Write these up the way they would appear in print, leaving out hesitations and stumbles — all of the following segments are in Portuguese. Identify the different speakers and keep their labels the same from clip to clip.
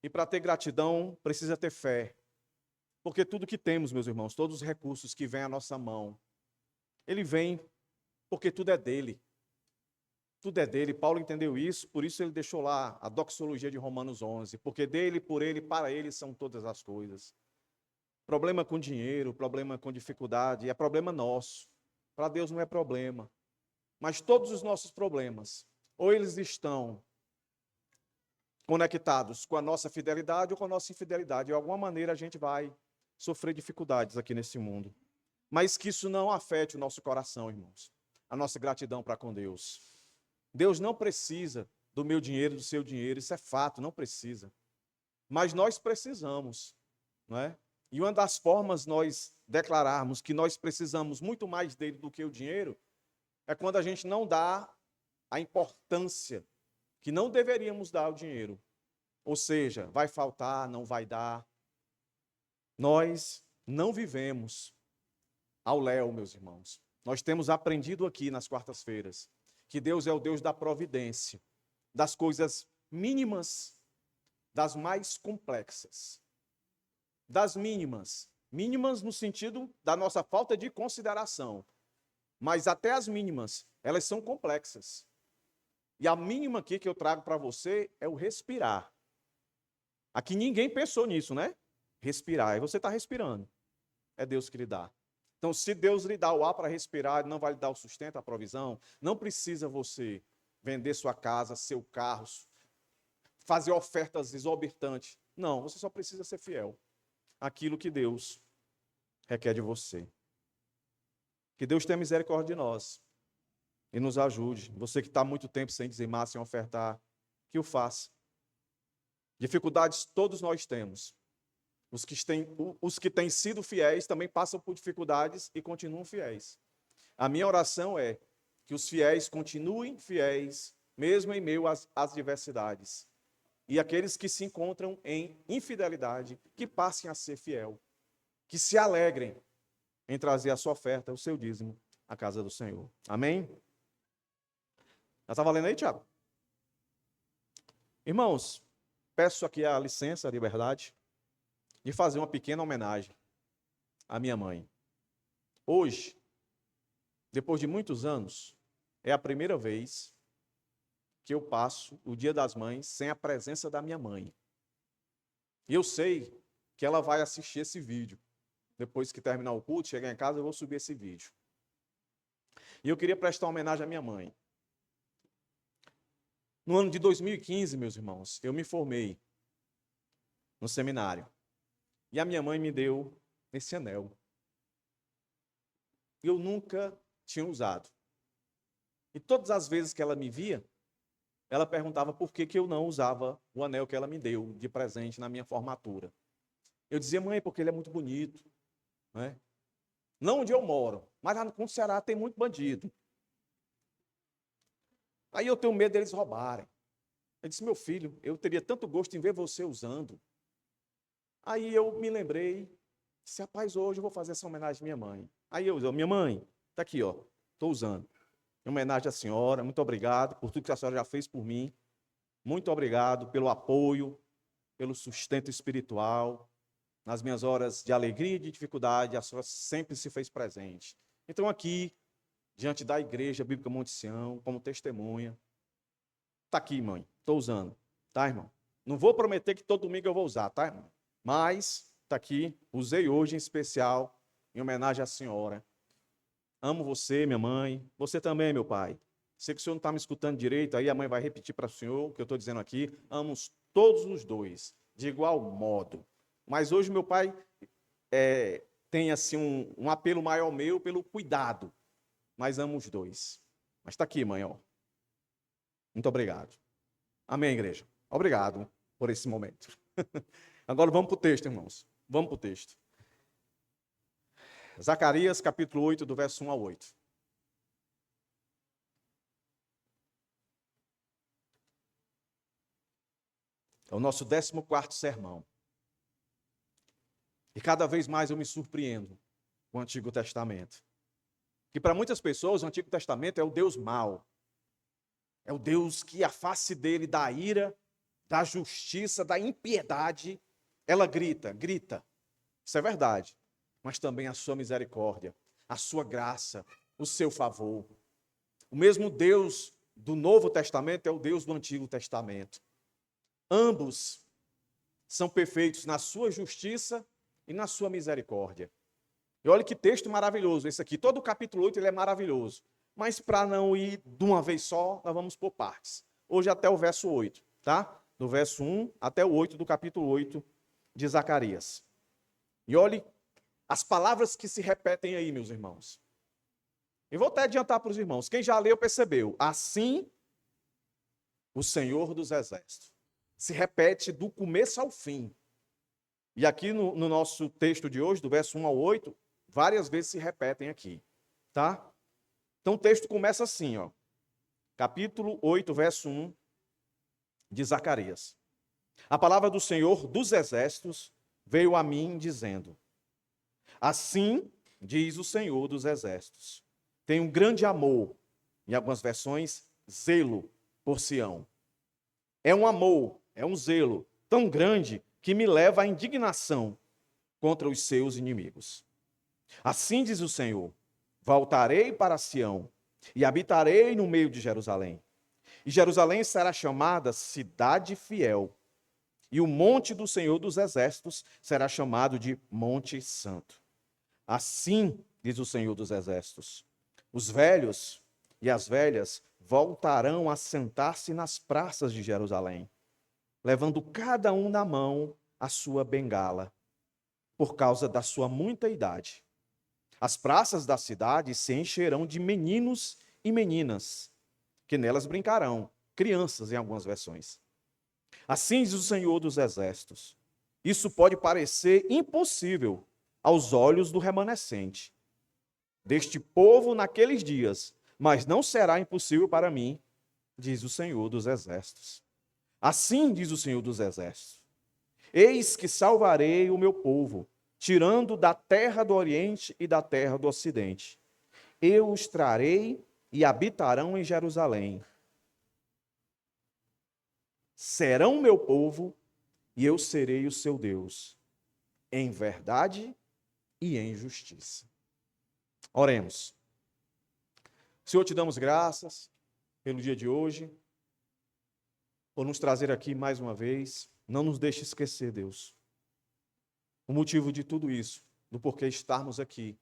Speaker 1: E para ter gratidão, precisa ter fé. Porque tudo que temos, meus irmãos, todos os recursos que vêm à nossa mão, ele vem porque tudo é dele. Tudo é dele. Paulo entendeu isso, por isso ele deixou lá a doxologia de Romanos 11. Porque dele, por ele, para ele são todas as coisas. Problema com dinheiro, problema com dificuldade, é problema nosso. Para Deus não é problema. Mas todos os nossos problemas, ou eles estão conectados com a nossa fidelidade ou com a nossa infidelidade. De alguma maneira a gente vai sofrer dificuldades aqui nesse mundo. Mas que isso não afete o nosso coração, irmãos. A nossa gratidão para com Deus. Deus não precisa do meu dinheiro, do seu dinheiro, isso é fato, não precisa. Mas nós precisamos, não é? E uma das formas nós declararmos que nós precisamos muito mais dele do que o dinheiro é quando a gente não dá a importância que não deveríamos dar ao dinheiro. Ou seja, vai faltar, não vai dar. Nós não vivemos ao léu, meus irmãos. Nós temos aprendido aqui nas quartas-feiras que Deus é o Deus da providência, das coisas mínimas, das mais complexas. Das mínimas. Mínimas no sentido da nossa falta de consideração. Mas até as mínimas, elas são complexas. E a mínima aqui que eu trago para você é o respirar. Aqui ninguém pensou nisso, né? Respirar. E você está respirando. É Deus que lhe dá. Então, se Deus lhe dá o ar para respirar, Ele não vai lhe dar o sustento, a provisão. Não precisa você vender sua casa, seu carro, fazer ofertas exorbitantes. Não, você só precisa ser fiel àquilo que Deus requer de você. Que Deus tenha misericórdia de nós e nos ajude. Você que está há muito tempo sem dizimar, sem ofertar, que o faça. Dificuldades todos nós temos. Os que têm sido fiéis também passam por dificuldades e continuam fiéis. A minha oração é que os fiéis continuem fiéis, mesmo em meio às diversidades. E aqueles que se encontram em infidelidade, que passem a ser fiel. Que se alegrem em trazer a sua oferta, o seu dízimo, à casa do Senhor. Amém? Já está valendo aí, Tiago? Irmãos, peço aqui a licença, a liberdade, de fazer uma pequena homenagem à minha mãe. Hoje, depois de muitos anos, é a primeira vez que eu passo o Dia das Mães sem a presença da minha mãe. E eu sei que ela vai assistir esse vídeo. Depois que terminar o culto, chegar em casa, eu vou subir esse vídeo. E eu queria prestar uma homenagem à minha mãe. No ano de 2015, meus irmãos, eu me formei no seminário. E a minha mãe me deu esse anel. Eu nunca tinha usado. E todas as vezes que ela me via, ela perguntava por que eu não usava o anel que ela me deu de presente na minha formatura. Eu dizia, mãe, porque ele é muito bonito. Né? Não onde eu moro, mas lá no Ceará tem muito bandido. Aí eu tenho medo deles roubarem. Eu disse, meu filho, eu teria tanto gosto em ver você usando. Aí eu me lembrei, disse, rapaz, hoje eu vou fazer essa homenagem à minha mãe. Aí eu disse, minha mãe, tá aqui, ó, estou usando. Em homenagem à senhora, muito obrigado por tudo que a senhora já fez por mim. Muito obrigado pelo apoio, pelo sustento espiritual. Nas minhas horas de alegria e de dificuldade, a senhora sempre se fez presente. Então aqui, diante da Igreja Bíblica Monte Sião, como testemunha, tá aqui, mãe, estou usando. Tá, irmão? Não vou prometer que todo domingo eu vou usar, tá, irmão? Mas tá aqui, usei hoje em especial, em homenagem à senhora. Amo você, minha mãe. Você também, meu pai. Sei que o senhor não está me escutando direito, aí a mãe vai repetir para o senhor o que eu estou dizendo aqui. Amo todos os dois, de igual modo. Mas hoje meu pai tem assim um apelo maior meu pelo cuidado. Mas amo os dois. Mas está aqui, mãe, ó. Muito obrigado. Amém, igreja. Obrigado por esse momento. Agora vamos para o texto, irmãos. Vamos para o texto. Zacarias, capítulo 8, do verso 1 ao 8. É o nosso 14º sermão. E cada vez mais eu me surpreendo com o Antigo Testamento. Que para muitas pessoas o Antigo Testamento é o Deus mau. É o Deus que a face dele dá ira, da justiça, da impiedade, ela grita, grita. Isso é verdade. Mas também a sua misericórdia, a sua graça, o seu favor. O mesmo Deus do Novo Testamento é o Deus do Antigo Testamento. Ambos são perfeitos na sua justiça e na sua misericórdia. E olha que texto maravilhoso esse aqui. Todo o capítulo 8 ele é maravilhoso. Mas para não ir de uma vez só, nós vamos por partes. Hoje até o verso 8, tá? Do verso 1 até o 8 do capítulo 8 de Zacarias. E olhe as palavras que se repetem aí, meus irmãos. E vou até adiantar para os irmãos. Quem já leu percebeu. Assim, o Senhor dos Exércitos. Se repete do começo ao fim. E aqui no nosso texto de hoje, do verso 1 ao 8, várias vezes se repetem aqui. Tá? Então o texto começa assim, ó. Capítulo 8, verso 1 de Zacarias. A palavra do Senhor dos Exércitos veio a mim dizendo: assim diz o Senhor dos Exércitos. Tenho um grande amor, em algumas versões, zelo por Sião. É um amor, é um zelo tão grande que me leva à indignação contra os seus inimigos. Assim diz o Senhor: voltarei para Sião e habitarei no meio de Jerusalém. E Jerusalém será chamada Cidade Fiel, e o monte do Senhor dos Exércitos será chamado de Monte Santo. Assim diz o Senhor dos Exércitos: os velhos e as velhas voltarão a sentar-se nas praças de Jerusalém, levando cada um na mão a sua bengala, por causa da sua muita idade. As praças da cidade se encherão de meninos e meninas, que nelas brincarão, crianças em algumas versões. Assim diz o Senhor dos Exércitos: isso pode parecer impossível aos olhos do remanescente deste povo naqueles dias, mas não será impossível para mim, diz o Senhor dos Exércitos. Assim diz o Senhor dos Exércitos: eis que salvarei o meu povo, tirando da terra do Oriente e da terra do Ocidente. Eu os trarei e habitarão em Jerusalém. Serão meu povo e eu serei o seu Deus, em verdade e em justiça. Oremos. Senhor, te damos graças pelo dia de hoje, por nos trazer aqui mais uma vez. Não nos deixe esquecer, Deus, o motivo de tudo isso, do porquê estarmos aqui,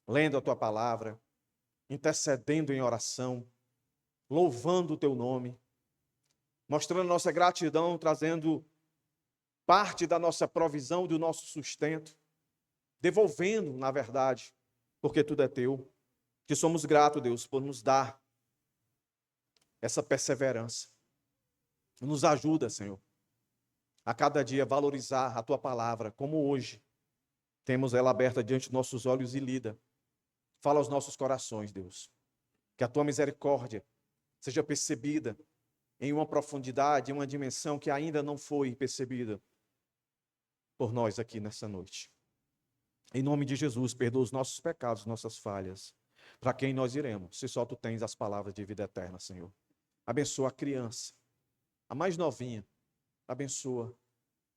Speaker 1: lendo a tua palavra, intercedendo em oração, louvando o teu nome, mostrando nossa gratidão, trazendo parte da nossa provisão, do nosso sustento, devolvendo, na verdade, porque tudo é teu. Que somos gratos, Deus, por nos dar essa perseverança. Nos ajuda, Senhor, a cada dia valorizar a tua palavra, como hoje temos ela aberta diante de nossos olhos e lida. Fala aos nossos corações, Deus. Que a tua misericórdia seja percebida em uma profundidade, em uma dimensão que ainda não foi percebida por nós aqui nessa noite. Em nome de Jesus, perdoa os nossos pecados, nossas falhas. Para quem nós iremos, se só tu tens as palavras de vida eterna, Senhor. Abençoa a criança, a mais novinha. Abençoa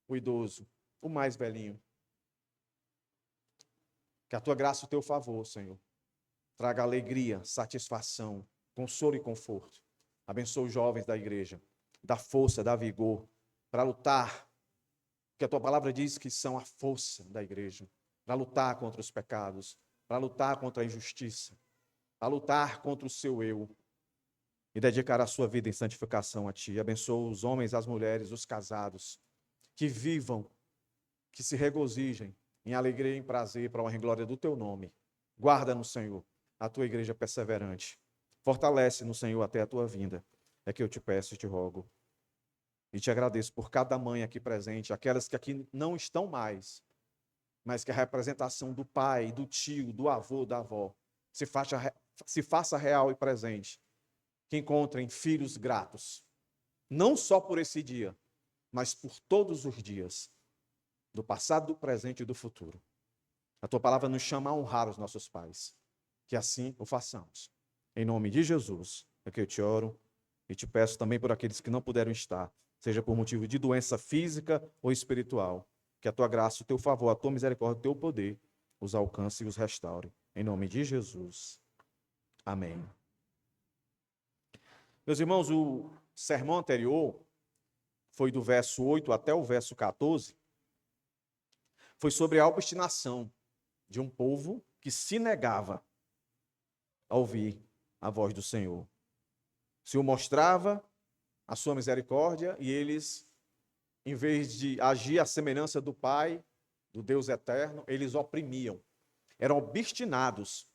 Speaker 1: o idoso, o mais velhinho. Que a tua graça e o teu favor, Senhor, traga alegria, satisfação, consolo e conforto. Abençoa os jovens da igreja, dá força, dá vigor para lutar, porque a tua palavra diz que são a força da igreja, para lutar contra os pecados, para lutar contra a injustiça, para lutar contra o seu eu e dedicar a sua vida em santificação a ti. Abençoa os homens, as mulheres, os casados, que vivam, que se regozijem em alegria e em prazer para a honra e glória do teu nome. Guarda no Senhor a tua igreja perseverante. Fortalece no Senhor até a tua vinda. É que eu te peço e te rogo. E te agradeço por cada mãe aqui presente, aquelas que aqui não estão mais, mas que a representação do pai, do tio, do avô, da avó, se faça real e presente. Que encontrem filhos gratos, não só por esse dia, mas por todos os dias, do passado, do presente e do futuro. A tua palavra nos chama a honrar os nossos pais. Que assim o façamos. Em nome de Jesus, é que eu te oro e te peço também por aqueles que não puderam estar, seja por motivo de doença física ou espiritual. Que a tua graça, o teu favor, a tua misericórdia, o teu poder os alcance e os restaure. Em nome de Jesus. Amém. Meus irmãos, o sermão anterior foi do verso 8 até o verso 14. Foi sobre a obstinação de um povo que se negava a ouvir a voz do Senhor. O Senhor mostrava a sua misericórdia e eles, em vez de agir à semelhança do Pai, do Deus eterno, eles oprimiam. Eram obstinados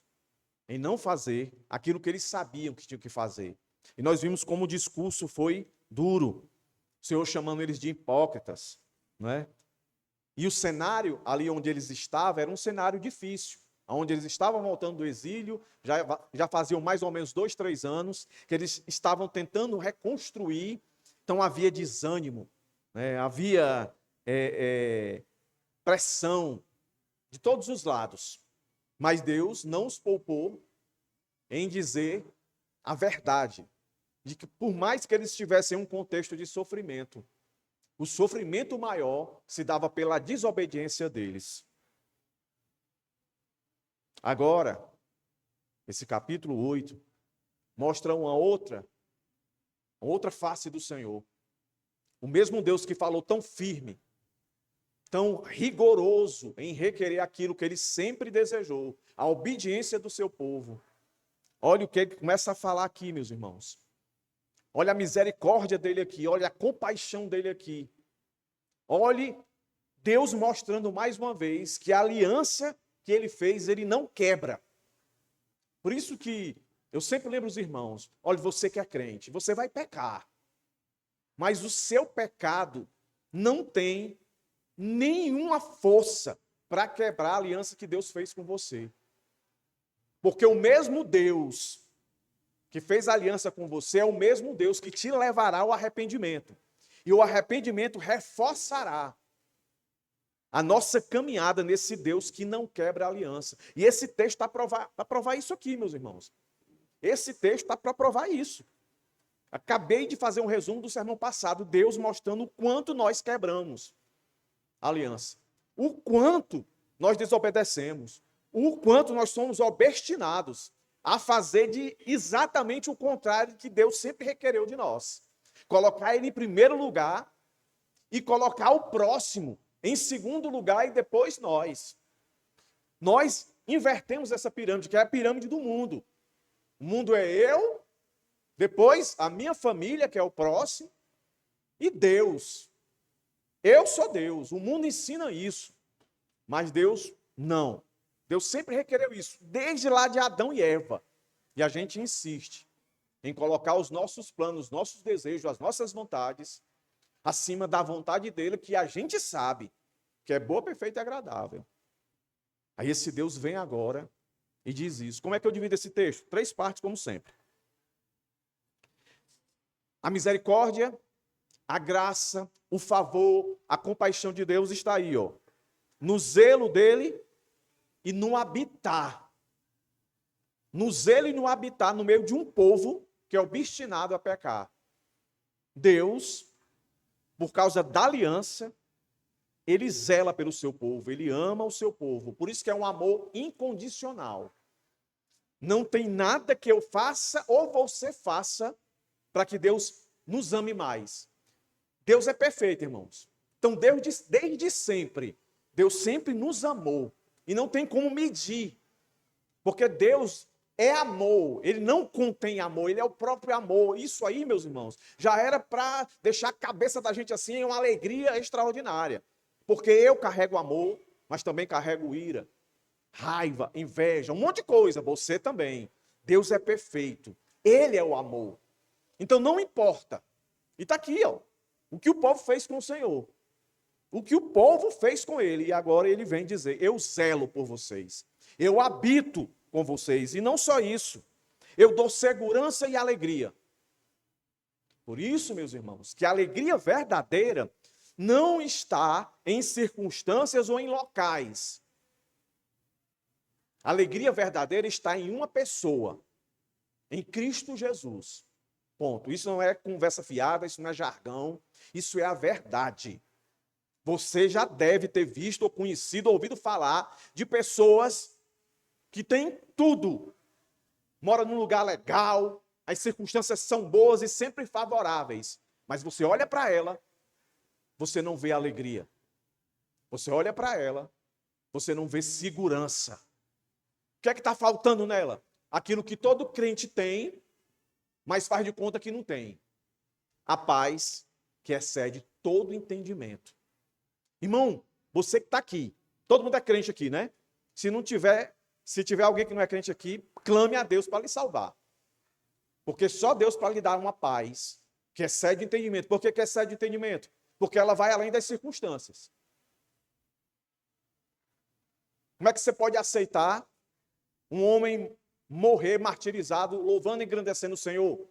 Speaker 1: em não fazer aquilo que eles sabiam que tinham que fazer. E nós vimos como o discurso foi duro. O Senhor chamando eles de hipócritas, não é? E o cenário ali onde eles estavam era um cenário difícil. Onde eles estavam voltando do exílio, já faziam mais ou menos 2, 3 anos, que eles estavam tentando reconstruir. Então havia desânimo, né? Havia pressão de todos os lados. Mas Deus não os poupou em dizer a verdade, de que por mais que eles estivessem em um contexto de sofrimento, o sofrimento maior se dava pela desobediência deles. Agora, esse capítulo 8 mostra uma outra face do Senhor. O mesmo Deus que falou tão firme, tão rigoroso em requerer aquilo que ele sempre desejou, a obediência do seu povo. Olha o que ele começa a falar aqui, meus irmãos. Olha a misericórdia dele aqui, olha a compaixão dele aqui. Olhe Deus mostrando mais uma vez que a aliança que ele fez, ele não quebra. Por isso que eu sempre lembro os irmãos, olha, você que é crente, você vai pecar. Mas o seu pecado não tem nenhuma força para quebrar a aliança que Deus fez com você. Porque o mesmo Deus que fez a aliança com você é o mesmo Deus que te levará ao arrependimento. E o arrependimento reforçará a nossa caminhada nesse Deus que não quebra a aliança. E esse texto está para provar isso aqui, meus irmãos. Esse texto está para provar isso. Acabei de fazer um resumo do sermão passado, Deus mostrando o quanto nós quebramos a aliança. O quanto nós desobedecemos. O quanto nós somos obstinados a fazer de exatamente o contrário que Deus sempre requereu de nós. Colocar ele em primeiro lugar e colocar o próximo em segundo lugar e depois nós. Nós invertemos essa pirâmide, que é a pirâmide do mundo. O mundo é eu, depois a minha família, que é o próximo, e Deus. Eu sou Deus. O mundo ensina isso. Mas Deus não. Deus sempre requereu isso, desde lá de Adão e Eva. E a gente insiste em colocar os nossos planos, os nossos desejos, as nossas vontades, acima da vontade dele, que a gente sabe que é boa, perfeita e agradável. Aí esse Deus vem agora e diz isso. Como é que eu divido esse texto? 3 partes, como sempre. A misericórdia, a graça, o favor, a compaixão de Deus está aí, ó, no zelo dele e no habitar. No zelo e no habitar no meio de um povo que é obstinado a pecar. Deus, por causa da aliança, ele zela pelo seu povo, ele ama o seu povo. Por isso que é um amor incondicional. Não tem nada que eu faça ou você faça para que Deus nos ame mais. Deus é perfeito, irmãos. Então, desde sempre, Deus sempre nos amou. E não tem como medir. Porque Deus é amor. Ele não contém amor, ele é o próprio amor. Isso aí, meus irmãos, já era para deixar a cabeça da gente assim em uma alegria extraordinária. Porque eu carrego amor, mas também carrego ira, raiva, inveja, um monte de coisa. Você também. Deus é perfeito. Ele é o amor. Então não importa. E está aqui, ó, o que o povo fez com o Senhor. O que o povo fez com ele. E agora ele vem dizer, eu zelo por vocês. Eu habito com vocês. E não só isso. Eu dou segurança e alegria. Por isso, meus irmãos, que a alegria verdadeira não está em circunstâncias ou em locais. A alegria verdadeira está em uma pessoa, em Cristo Jesus. Ponto. Isso não é conversa fiada, isso não é jargão, isso é a verdade. Você já deve ter visto ou conhecido, ouvido falar de pessoas que têm tudo. Mora num lugar legal, as circunstâncias são boas e sempre favoráveis. Mas você olha para ela, você não vê alegria. Você olha para ela, você não vê segurança. O que é que está faltando nela? Aquilo que todo crente tem, mas faz de conta que não tem. A paz que excede todo entendimento. Irmão, você que está aqui, todo mundo é crente aqui, né? Se tiver alguém que não é crente aqui, clame a Deus para lhe salvar. Porque só Deus para lhe dar uma paz que excede o entendimento. Por que excede o entendimento? Porque ela vai além das circunstâncias. Como é que você pode aceitar um homem morrer martirizado, louvando e engrandecendo o Senhor,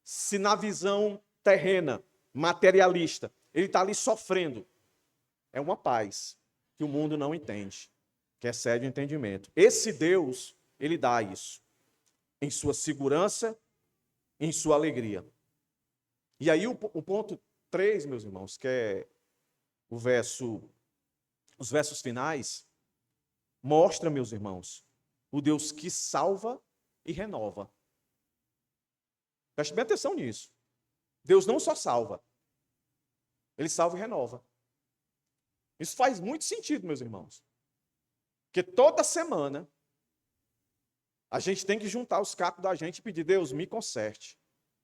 Speaker 1: se na visão terrena, materialista, ele está ali sofrendo? É uma paz que o mundo não entende, que excede o entendimento. Esse Deus, ele dá isso, em sua segurança, em sua alegria. E aí o ponto 3, meus irmãos, que é os versos finais, mostra, meus irmãos, o Deus que salva e renova. Preste bem atenção nisso. Deus não só salva, ele salva e renova. Isso faz muito sentido, meus irmãos. Porque toda semana a gente tem que juntar os cacos da gente e pedir: Deus, me conserte.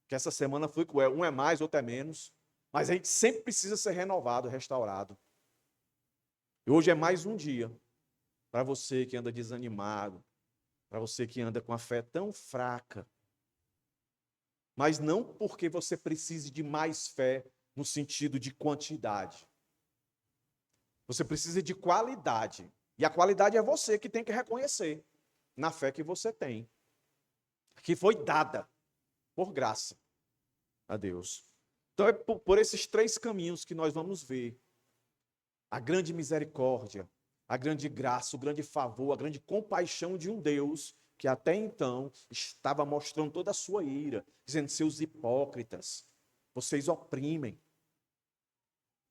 Speaker 1: Que essa semana foi cruel. Um é mais, outro é menos. Mas a gente sempre precisa ser renovado, restaurado. E hoje é mais um dia para você que anda desanimado, para você que anda com a fé tão fraca. Mas não porque você precise de mais fé no sentido de quantidade. Você precisa de qualidade. E a qualidade é você que tem que reconhecer na fé que você tem, que foi dada por graça a Deus. Então é por esses 3 caminhos que nós vamos ver a grande misericórdia, a grande graça, o grande favor, a grande compaixão de um Deus que até então estava mostrando toda a sua ira, dizendo: seus hipócritas, vocês oprimem.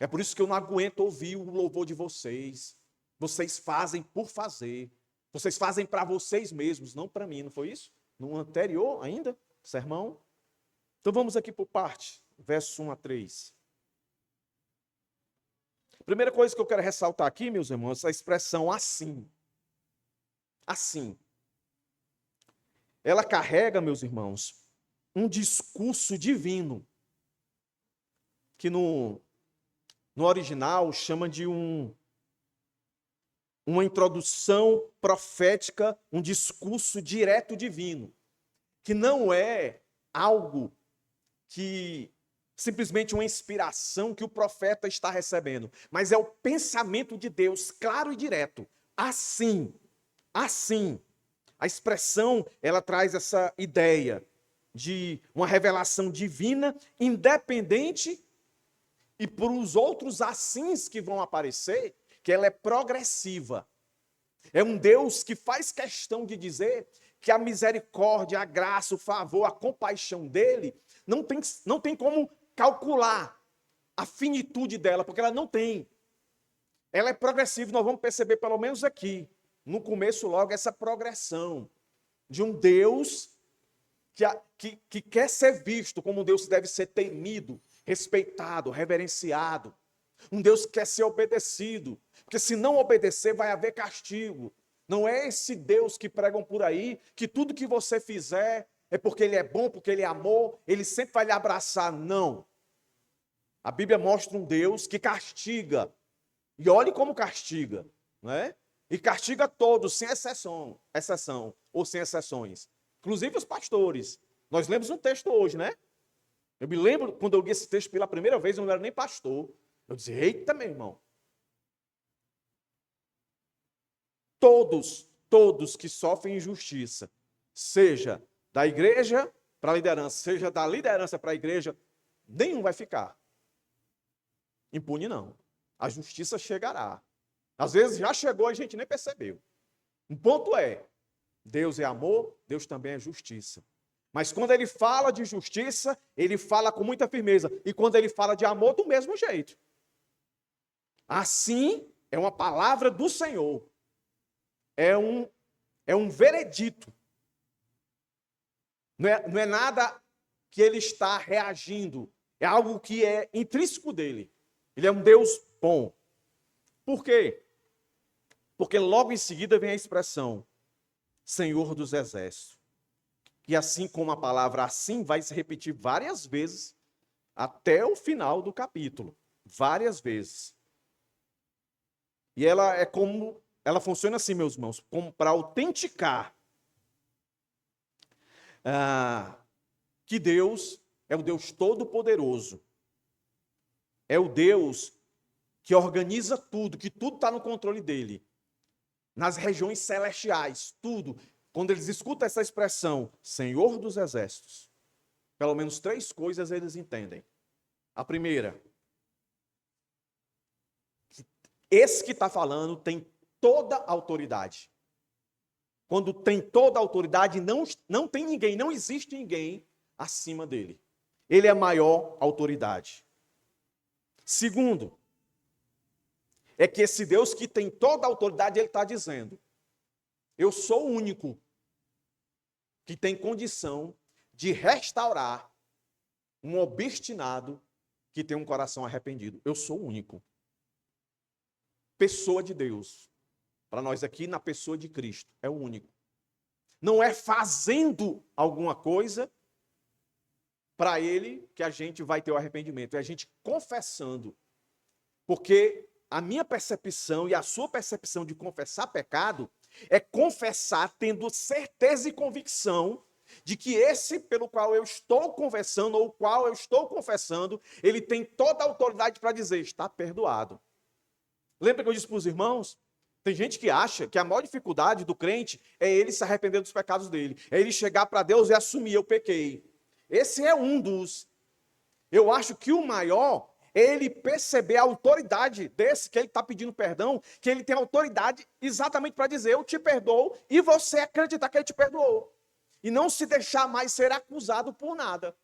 Speaker 1: É por isso que eu não aguento ouvir o louvor de vocês. Vocês fazem por fazer. Vocês fazem para vocês mesmos, não para mim, não foi isso? No anterior ainda, sermão? Então vamos aqui por parte, versos 1 a 3. Primeira coisa que eu quero ressaltar aqui, meus irmãos, é a expressão assim. Assim. Ela carrega, meus irmãos, um discurso divino, que no original chama de uma introdução profética, um discurso direto divino, que não é algo que simplesmente uma inspiração que o profeta está recebendo, mas é o pensamento de Deus, claro e direto. Assim, assim. A expressão, ela traz essa ideia de uma revelação divina, independente, e para os outros assins que vão aparecer, que ela é progressiva. É um Deus que faz questão de dizer que a misericórdia, a graça, o favor, a compaixão dele, não tem como calcular a finitude dela, porque ela não tem. Ela é progressiva, nós vamos perceber pelo menos aqui, no começo logo, essa progressão de um Deus que quer ser visto como um Deus que deve ser temido, respeitado, reverenciado. Um Deus que quer ser obedecido, porque se não obedecer vai haver castigo. Não é esse Deus que pregam por aí, que tudo que você fizer é porque Ele é bom, porque Ele é amor, Ele sempre vai lhe abraçar. Não. A Bíblia mostra um Deus que castiga. E olhe como castiga, né? E castiga todos, sem exceção ou sem exceções. Inclusive os pastores. Nós lemos um texto hoje, né? Eu me lembro, quando eu li esse texto pela primeira vez, eu não era nem pastor. Eu disse: eita, meu irmão. Todos que sofrem injustiça, seja da igreja para a liderança, seja da liderança para a igreja, nenhum vai ficar impune, não. A justiça chegará. Às vezes já chegou e a gente nem percebeu. Um ponto é: Deus é amor, Deus também é justiça. Mas quando ele fala de justiça, ele fala com muita firmeza. E quando ele fala de amor, do mesmo jeito. Assim, é uma palavra do Senhor. É um veredito. Não é nada que ele está reagindo. É algo que é intrínseco dele. Ele é um Deus bom. Por quê? Porque logo em seguida vem a expressão Senhor dos Exércitos. E assim como a palavra assim vai se repetir várias vezes até o final do capítulo. Várias vezes. E ela funciona assim, meus irmãos, como para autenticar que Deus é o Deus Todo-Poderoso. É o Deus que organiza tudo, que tudo está no controle dele. Nas regiões celestiais, tudo. Quando eles escutam essa expressão, Senhor dos Exércitos, pelo menos 3 coisas eles entendem. A primeira, esse que está falando tem toda a autoridade. Quando tem toda a autoridade, não tem ninguém, não existe ninguém acima dele. Ele é a maior autoridade. Segundo, é que esse Deus que tem toda a autoridade, ele está dizendo, eu sou o único que tem condição de restaurar um obstinado que tem um coração arrependido. Eu sou o único. Pessoa de Deus. Para nós aqui, na pessoa de Cristo, é o único. Não é fazendo alguma coisa para ele que a gente vai ter o arrependimento. É a gente confessando. Porque a minha percepção e a sua percepção de confessar pecado é confessar tendo certeza e convicção de que esse pelo qual eu estou conversando ou o qual eu estou confessando, ele tem toda a autoridade para dizer, está perdoado. Lembra que eu disse para os irmãos? Tem gente que acha que a maior dificuldade do crente é ele se arrepender dos pecados dele. É ele chegar para Deus e assumir, eu pequei. Esse é um dos. Eu acho que o maior é ele perceber a autoridade desse que ele está pedindo perdão, que ele tem autoridade exatamente para dizer, eu te perdoo, e você acreditar que ele te perdoou. E não se deixar mais ser acusado por nada.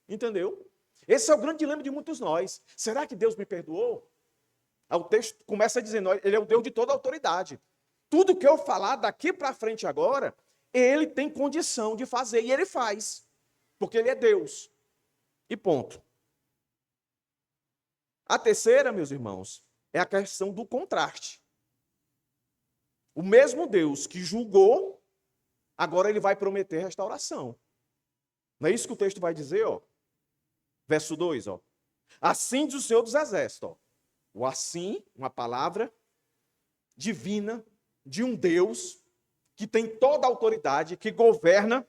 Speaker 1: Entendeu? Esse é o grande dilema de muitos nós. Será que Deus me perdoou? O texto começa dizendo, ele é o Deus de toda autoridade. Tudo que eu falar daqui para frente agora, ele tem condição de fazer, e ele faz. Porque ele é Deus. E ponto. A terceira, meus irmãos, é a questão do contraste. O mesmo Deus que julgou, agora ele vai prometer restauração. Não é isso que o texto vai dizer, ó? Verso 2, ó. Assim diz o Senhor dos Exércitos, ó. O assim, uma palavra divina de um Deus que tem toda a autoridade, que governa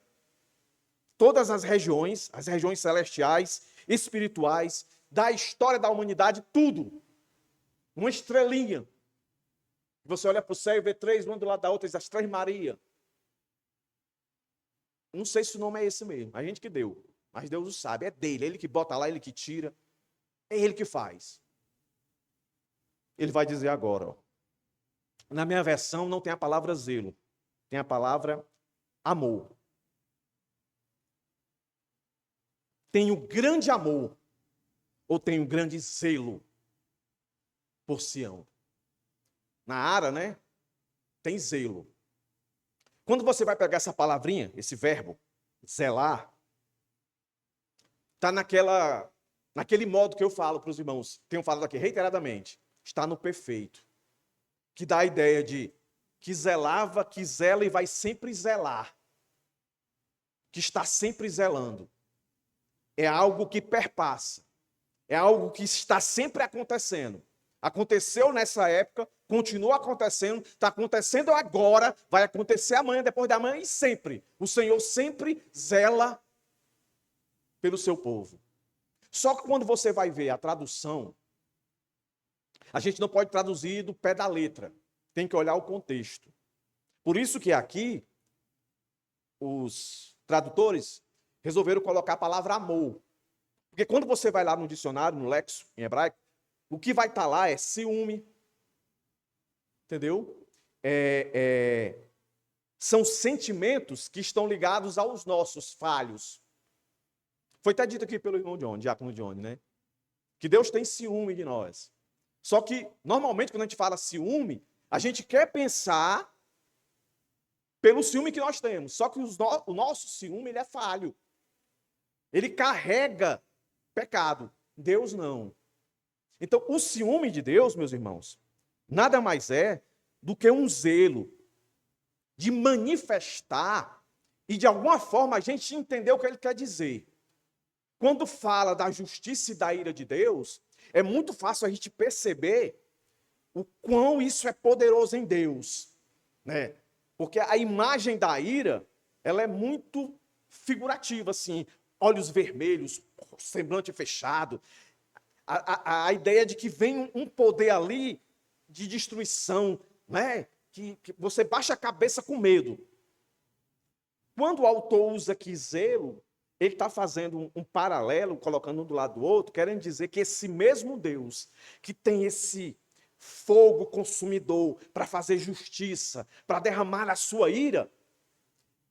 Speaker 1: todas as regiões celestiais, espirituais, da história da humanidade, tudo. Uma estrelinha. Você olha para o céu e vê 3, uma do lado da outra, diz as 3 Maria. Não sei se o nome é esse mesmo, a gente que deu, mas Deus o sabe, é dele, é ele que bota lá, ele que tira, é ele que faz. Ele vai dizer agora, ó. Na minha versão não tem a palavra zelo, tem a palavra amor. Tenho grande amor, ou tenho grande zelo por Sião. Na Ara, né? Tem zelo. Quando você vai pegar essa palavrinha, esse verbo, zelar, está naquele modo que eu falo para os irmãos, tenho falado aqui reiteradamente, está no perfeito, que dá a ideia de que zelava, que zela e vai sempre zelar, que está sempre zelando. É algo que perpassa, é algo que está sempre acontecendo. Aconteceu nessa época, continua acontecendo, está acontecendo agora, vai acontecer amanhã, depois da manhã e sempre. O Senhor sempre zela pelo seu povo. Só que quando você vai ver a tradução, a gente não pode traduzir do pé da letra. Tem que olhar o contexto. Por isso que aqui, os tradutores resolveram colocar a palavra amor. Porque quando você vai lá no dicionário, no léxico, em hebraico, o que vai estar lá é ciúme. Entendeu? são sentimentos que estão ligados aos nossos falhos. Foi até dito aqui pelo irmão Johnny, diácono Johnny, né? Que Deus tem ciúme de nós. Só que, normalmente, quando a gente fala ciúme, a gente quer pensar pelo ciúme que nós temos. Só que o nosso ciúme, ele é falho. Ele carrega pecado. Deus não. Então, o ciúme de Deus, meus irmãos, nada mais é do que um zelo de manifestar e, de alguma forma, a gente entender o que ele quer dizer. Quando fala da justiça e da ira de Deus, é muito fácil a gente perceber o quão isso é poderoso em Deus, né? Porque a imagem da ira, ela é muito figurativa, assim, olhos vermelhos, semblante fechado, a ideia de que vem um poder ali de destruição, né? Que você baixa a cabeça com medo. Quando o autor usa aqui zelo, ele está fazendo um paralelo, colocando um do lado do outro, querendo dizer que esse mesmo Deus, que tem esse fogo consumidor para fazer justiça, para derramar a sua ira,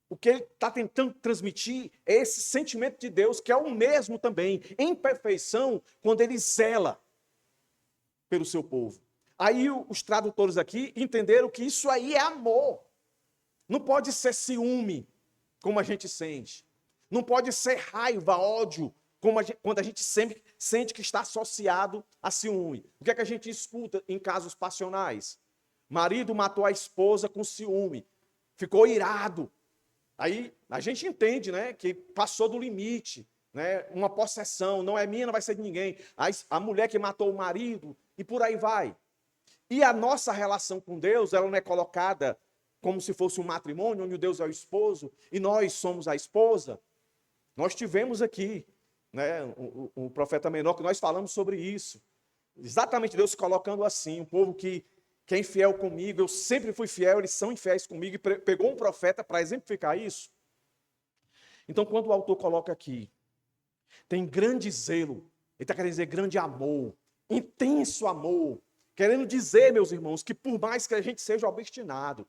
Speaker 1: o que ele está tentando transmitir é esse sentimento de Deus, que é o mesmo também, em perfeição, quando ele zela pelo seu povo. Aí os tradutores aqui entenderam que isso aí é amor. Não pode ser ciúme, como a gente sente. Não pode ser raiva, ódio, quando a gente sempre sente que está associado a ciúme. O que é que a gente escuta em casos passionais? Marido matou a esposa com ciúme, ficou irado. Aí a gente entende, né, que passou do limite, né, uma possessão, não é minha, não vai ser de ninguém. A mulher que matou o marido e por aí vai. E a nossa relação com Deus, ela não é colocada como se fosse um matrimônio, onde Deus é o esposo e nós somos a esposa. Nós tivemos aqui, né, o profeta menor, que nós falamos sobre isso. Exatamente Deus colocando assim, um povo que é infiel comigo, eu sempre fui fiel, eles são infiéis comigo, e pegou um profeta para exemplificar isso. Então, quando o autor coloca aqui, tem grande zelo, ele está querendo dizer grande amor, intenso amor, querendo dizer, meus irmãos, que por mais que a gente seja obstinado,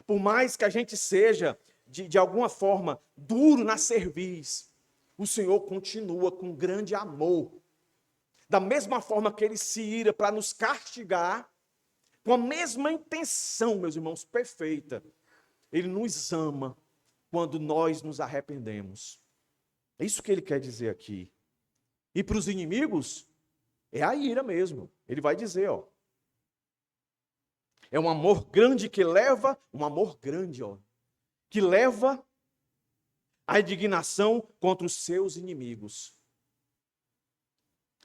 Speaker 1: por mais que a gente seja, de alguma forma, duro na cerviz, o Senhor continua com grande amor. Da mesma forma que ele se ira para nos castigar, com a mesma intenção, meus irmãos, perfeita, ele nos ama quando nós nos arrependemos. É isso que ele quer dizer aqui. E para os inimigos, é a ira mesmo. Ele vai dizer, ó. É um amor grande que leva, um amor grande, ó, que leva a indignação contra os seus inimigos.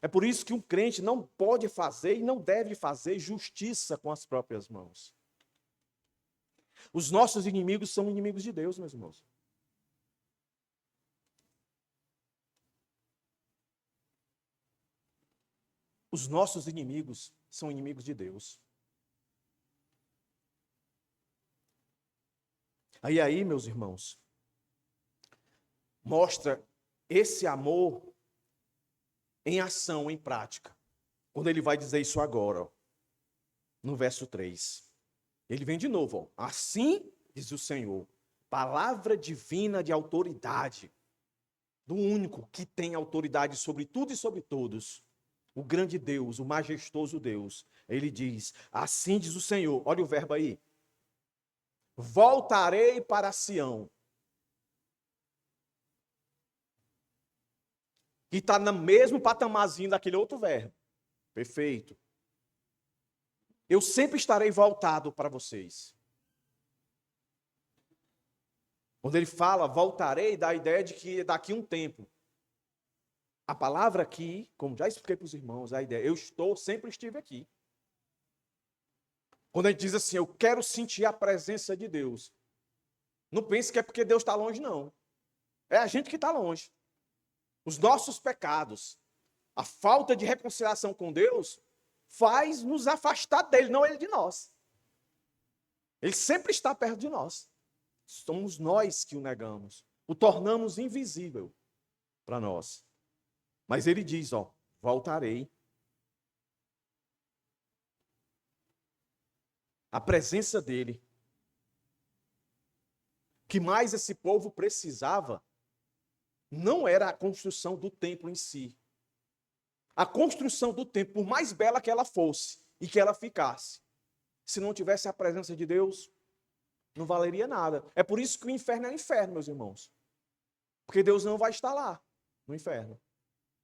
Speaker 1: É por isso que um crente não pode fazer e não deve fazer justiça com as próprias mãos. Os nossos inimigos são inimigos de Deus, meus irmãos. Os nossos inimigos são inimigos de Deus. Aí, meus irmãos, mostra esse amor em ação, em prática. Quando ele vai dizer isso agora, ó, no verso 3. Ele vem de novo, ó. Assim diz o Senhor, palavra divina de autoridade, do único que tem autoridade sobre tudo e sobre todos, o grande Deus, o majestoso Deus. Ele diz, assim diz o Senhor, olha o verbo aí, voltarei para Sião. Que está no mesmo patamarzinho daquele outro verbo. Perfeito. Eu sempre estarei voltado para vocês. Quando ele fala voltarei, dá a ideia de que daqui a um tempo. A palavra aqui, como já expliquei para os irmãos, a ideia, sempre estive aqui. Quando a gente diz assim, eu quero sentir a presença de Deus. Não pense que é porque Deus está longe, não. É a gente que está longe. Os nossos pecados, a falta de reconciliação com Deus, faz nos afastar dele, não ele de nós. Ele sempre está perto de nós. Somos nós que o negamos, o tornamos invisível para nós. Mas ele diz, ó, voltarei. A presença dele que mais esse povo precisava não era a construção do templo em si. A construção do templo, por mais bela que ela fosse e que ela ficasse, se não tivesse a presença de Deus, não valeria nada. É por isso que o inferno é o inferno, meus irmãos. Porque Deus não vai estar lá, no inferno.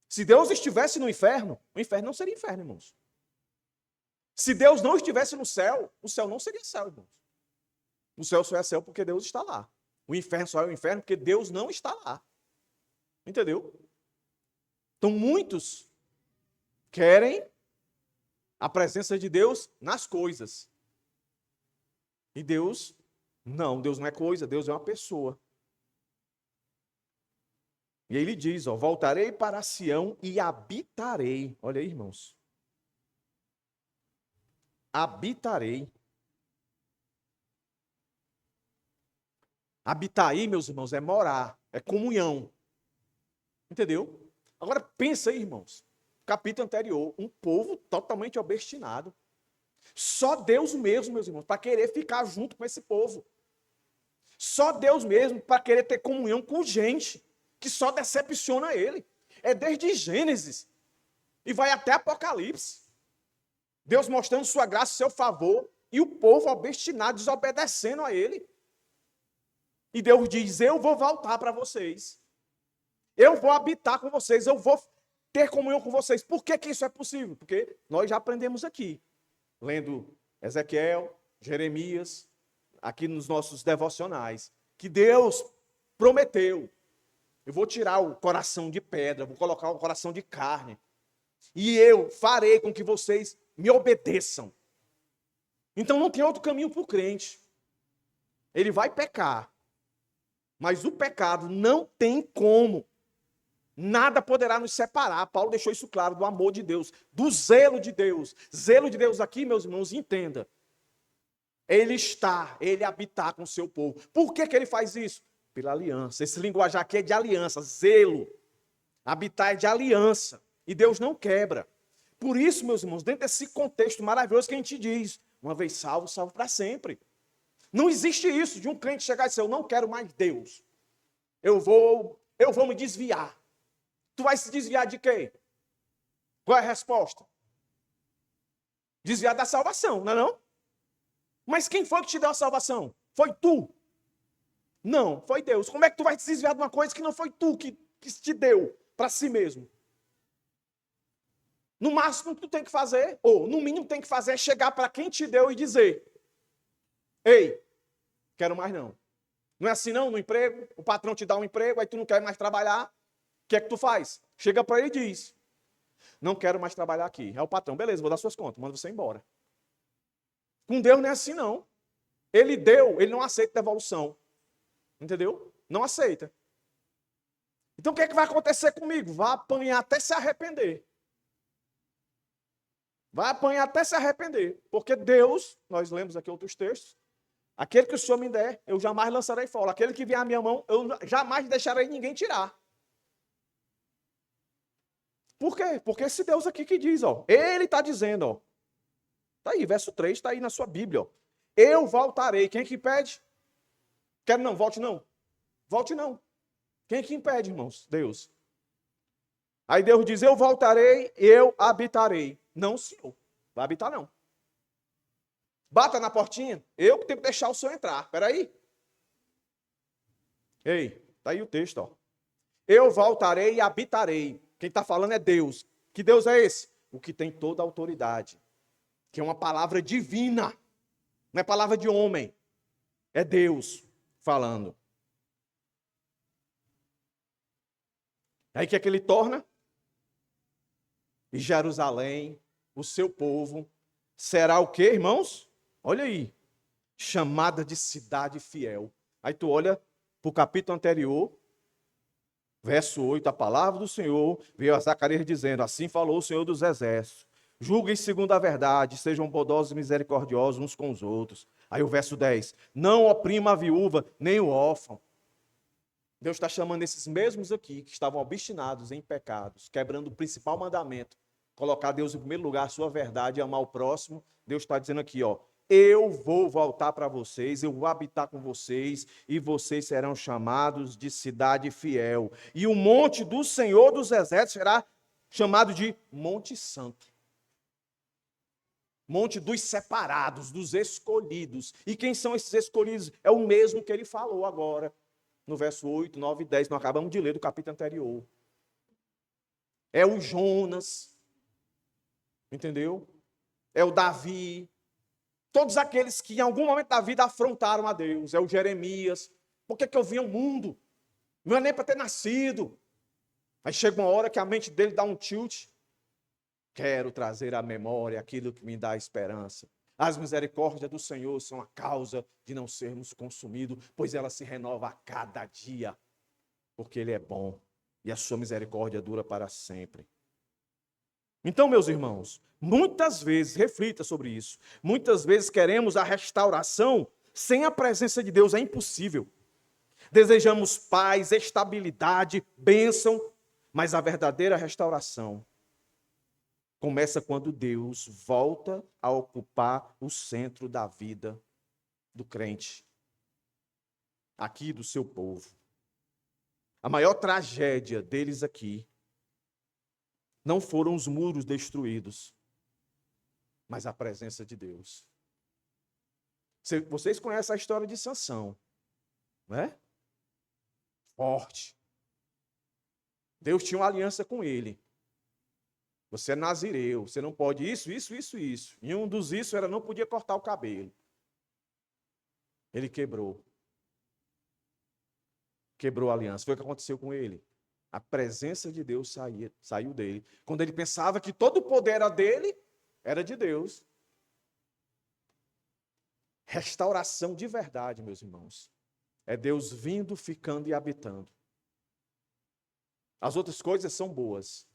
Speaker 1: Se Deus estivesse no inferno, o inferno não seria inferno, irmãos. Se Deus não estivesse no céu, o céu não seria céu, irmãos. O céu só é céu porque Deus está lá. O inferno só é o inferno porque Deus não está lá. Entendeu? Então muitos querem a presença de Deus nas coisas. E Deus não é coisa, Deus é uma pessoa. E aí ele diz, ó, voltarei para Sião e habitarei. Olha aí, irmãos. Habitarei. Habitar aí, meus irmãos, é morar, é comunhão. Entendeu? Agora pensa aí, irmãos. Capítulo anterior, um povo totalmente obstinado. Só Deus mesmo, meus irmãos, para querer ficar junto com esse povo. Só Deus mesmo para querer ter comunhão com gente que só decepciona ele. É desde Gênesis e vai até Apocalipse. Deus mostrando sua graça e seu favor e o povo obstinado, desobedecendo a ele. E Deus diz, eu vou voltar para vocês. Eu vou habitar com vocês, eu vou ter comunhão com vocês. Por que que isso é possível? Porque nós já aprendemos aqui, lendo Ezequiel, Jeremias, aqui nos nossos devocionais, que Deus prometeu, eu vou tirar o coração de pedra, vou colocar o coração de carne, e eu farei com que vocês me obedeçam. Então não tem outro caminho para o crente. Ele vai pecar, mas o pecado não tem como. Nada poderá nos separar. Paulo deixou isso claro, do amor de Deus, do zelo de Deus. Zelo de Deus aqui, meus irmãos, entenda. Ele habitar com o seu povo. Por que que ele faz isso? Pela aliança. Esse linguajar aqui é de aliança, zelo. Habitar é de aliança. E Deus não quebra. Por isso, meus irmãos, dentro desse contexto maravilhoso que a gente diz, uma vez salvo, salvo para sempre. Não existe isso de um crente chegar e dizer, eu não quero mais Deus. Eu vou me desviar. Tu vai se desviar de quê? Qual é a resposta? Desviar da salvação, não é não? Mas quem foi que te deu a salvação? Foi tu? Não, foi Deus. Como é que tu vai te desviar de uma coisa que não foi tu que te deu para si mesmo? No máximo que tu tem que fazer, ou no mínimo tem que fazer, é chegar para quem te deu e dizer, ei, quero mais não. Não é assim não, no emprego? O patrão te dá um emprego, aí tu não quer mais trabalhar. O que é que tu faz? Chega para ele e diz, não quero mais trabalhar aqui. É o patrão, beleza, vou dar suas contas, manda você embora. Com Deus não é assim não. Ele deu, ele não aceita devolução. Entendeu? Não aceita. Então o que é que vai acontecer comigo? Vai apanhar até se arrepender. Vai apanhar até se arrepender. Porque Deus, nós lemos aqui outros textos, aquele que o Senhor me der, eu jamais lançarei fora. Aquele que vier à minha mão, eu jamais deixarei ninguém tirar. Por quê? Porque esse Deus aqui que diz, ó, ele está dizendo, ó, tá aí, verso 3, está aí na sua Bíblia, ó, eu voltarei. Quem é que impede? Quero não, volte não. Volte não. Quem é que impede, irmãos? Deus. Aí Deus diz, eu voltarei, eu habitarei. Não, senhor, vai habitar não. Bata na portinha, eu que tenho que deixar o senhor entrar, espera aí. Ei, tá aí o texto, ó. Eu voltarei e habitarei. Quem está falando é Deus. Que Deus é esse? O que tem toda a autoridade. Que é uma palavra divina. Não é palavra de homem. É Deus falando. Aí o que é que ele torna? E Jerusalém, o seu povo, será o quê, irmãos? Olha aí. Chamada de cidade fiel. Aí tu olha para o capítulo anterior, verso 8, a palavra do Senhor veio a Zacarias dizendo, assim falou o Senhor dos Exércitos, julguem segundo a verdade, sejam bondosos e misericordiosos uns com os outros. Aí o verso 10, não oprima a viúva, nem o órfão. Deus está chamando esses mesmos aqui, que estavam obstinados em pecados, quebrando o principal mandamento, colocar Deus em primeiro lugar, a sua verdade e amar o próximo. Deus está dizendo aqui, ó, eu vou voltar para vocês, eu vou habitar com vocês, e vocês serão chamados de cidade fiel. E o monte do Senhor dos Exércitos será chamado de Monte Santo. Monte dos separados, dos escolhidos. E quem são esses escolhidos? É o mesmo que ele falou agora, no verso 8, 9 e 10, nós acabamos de ler do capítulo anterior. É o Jonas, entendeu? É o Davi, todos aqueles que em algum momento da vida afrontaram a Deus. É o Jeremias. Por que eu vim ao mundo? Não é nem para ter nascido. Aí chega uma hora que a mente dele dá um tilt. Quero trazer à memória aquilo que me dá esperança. As misericórdias do Senhor são a causa de não sermos consumidos, pois ela se renova a cada dia, porque Ele é bom e a sua misericórdia dura para sempre. Então, meus irmãos, muitas vezes, reflita sobre isso, muitas vezes queremos a restauração sem a presença de Deus, é impossível. Desejamos paz, estabilidade, bênção, mas a verdadeira restauração começa quando Deus volta a ocupar o centro da vida do crente, aqui do seu povo. A maior tragédia deles aqui não foram os muros destruídos, mas a presença de Deus. Vocês conhecem a história de Sansão, não é? Forte. Deus tinha uma aliança com ele. Você é nazireu, você não pode isso. E um dos isso era não podia cortar o cabelo. Ele quebrou. Quebrou a aliança. Foi o que aconteceu com ele. A presença de Deus saiu dele. Quando ele pensava que todo o poder era dele, era de Deus. Restauração de verdade, meus irmãos. É Deus vindo, ficando e habitando. As outras coisas são boas,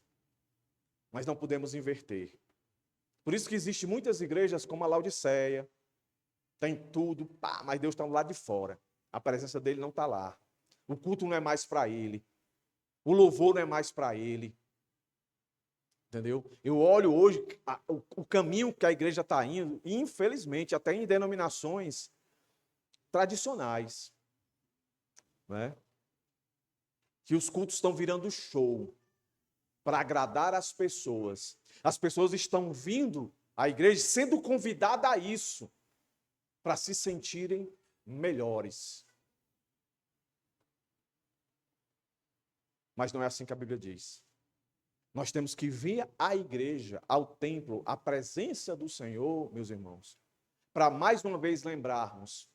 Speaker 1: mas não podemos inverter. Por isso que existem muitas igrejas como a Laodiceia, tem tudo, mas Deus está do lado de fora. A presença dele não está lá. O culto não é mais para ele. O louvor não é mais para ele. Entendeu? Eu olho hoje o caminho que a igreja está indo, e infelizmente, até em denominações tradicionais, né? Que os cultos estão virando show para agradar as pessoas. As pessoas estão vindo à igreja sendo convidadas a isso, para se sentirem melhores. Mas não é assim que a Bíblia diz. Nós temos que vir à igreja, ao templo, à presença do Senhor, meus irmãos, para mais uma vez lembrarmos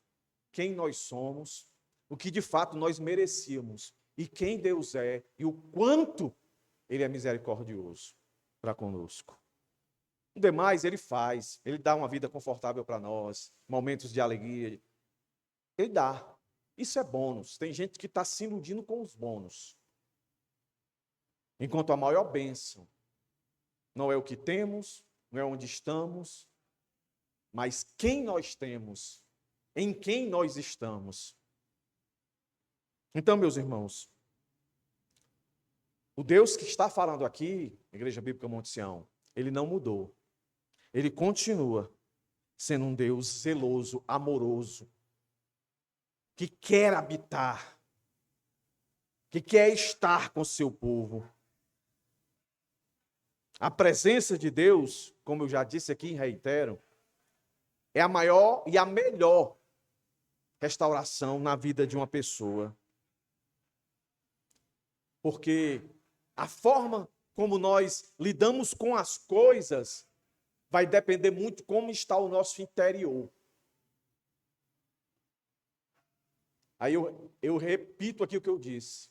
Speaker 1: quem nós somos, o que de fato nós merecíamos, e quem Deus é, e o quanto Ele é misericordioso para conosco. O demais Ele faz, Ele dá uma vida confortável para nós, momentos de alegria. Ele dá. Isso é bônus. Tem gente que está se iludindo com os bônus. Enquanto a maior bênção não é o que temos, não é onde estamos, mas quem nós temos, em quem nós estamos. Então, meus irmãos, o Deus que está falando aqui, Igreja Bíblica Monte Sião, Ele não mudou. Ele continua sendo um Deus zeloso, amoroso, que quer habitar, que quer estar com o seu povo. A presença de Deus, como eu já disse aqui e reitero, é a maior e a melhor restauração na vida de uma pessoa. Porque a forma como nós lidamos com as coisas vai depender muito de como está o nosso interior. Aí eu repito aqui o que eu disse.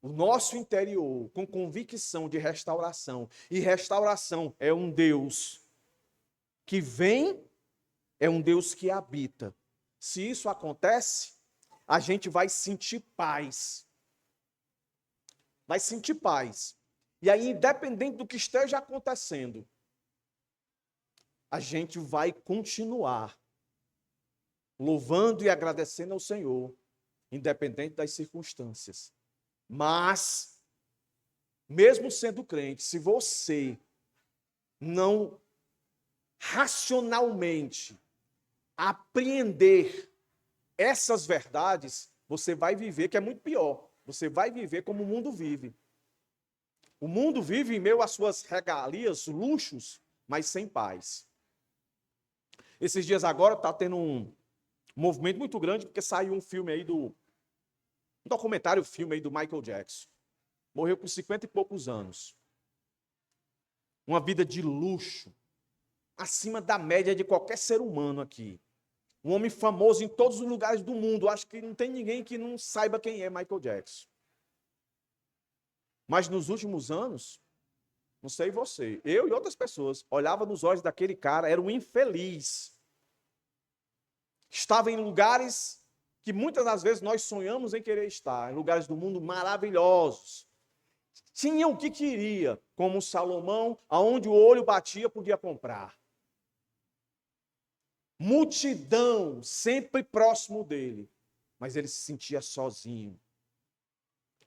Speaker 1: O nosso interior, com convicção de restauração. E restauração é um Deus que vem, é um Deus que habita. Se isso acontece, a gente vai sentir paz. Vai sentir paz. E aí, independente do que esteja acontecendo, a gente vai continuar louvando e agradecendo ao Senhor, independente das circunstâncias. Mas, mesmo sendo crente, se você não racionalmente apreender essas verdades, você vai viver, que é muito pior, você vai viver como o mundo vive. O mundo vive em meio às suas regalias, luxos, mas sem paz. Esses dias agora está tendo um movimento muito grande, porque saiu um filme aí um documentário filme aí do Michael Jackson. Morreu com 50 e poucos anos. Uma vida de luxo, acima da média de qualquer ser humano aqui. Um homem famoso em todos os lugares do mundo. Acho que não tem ninguém que não saiba quem é Michael Jackson. Mas nos últimos anos, não sei você, eu e outras pessoas, olhava nos olhos daquele cara, era um infeliz. Estava em lugares que muitas das vezes nós sonhamos em querer estar, em lugares do mundo maravilhosos. Tinha o que queria, como Salomão, aonde o olho batia, podia comprar. Multidão sempre próximo dele, mas ele se sentia sozinho.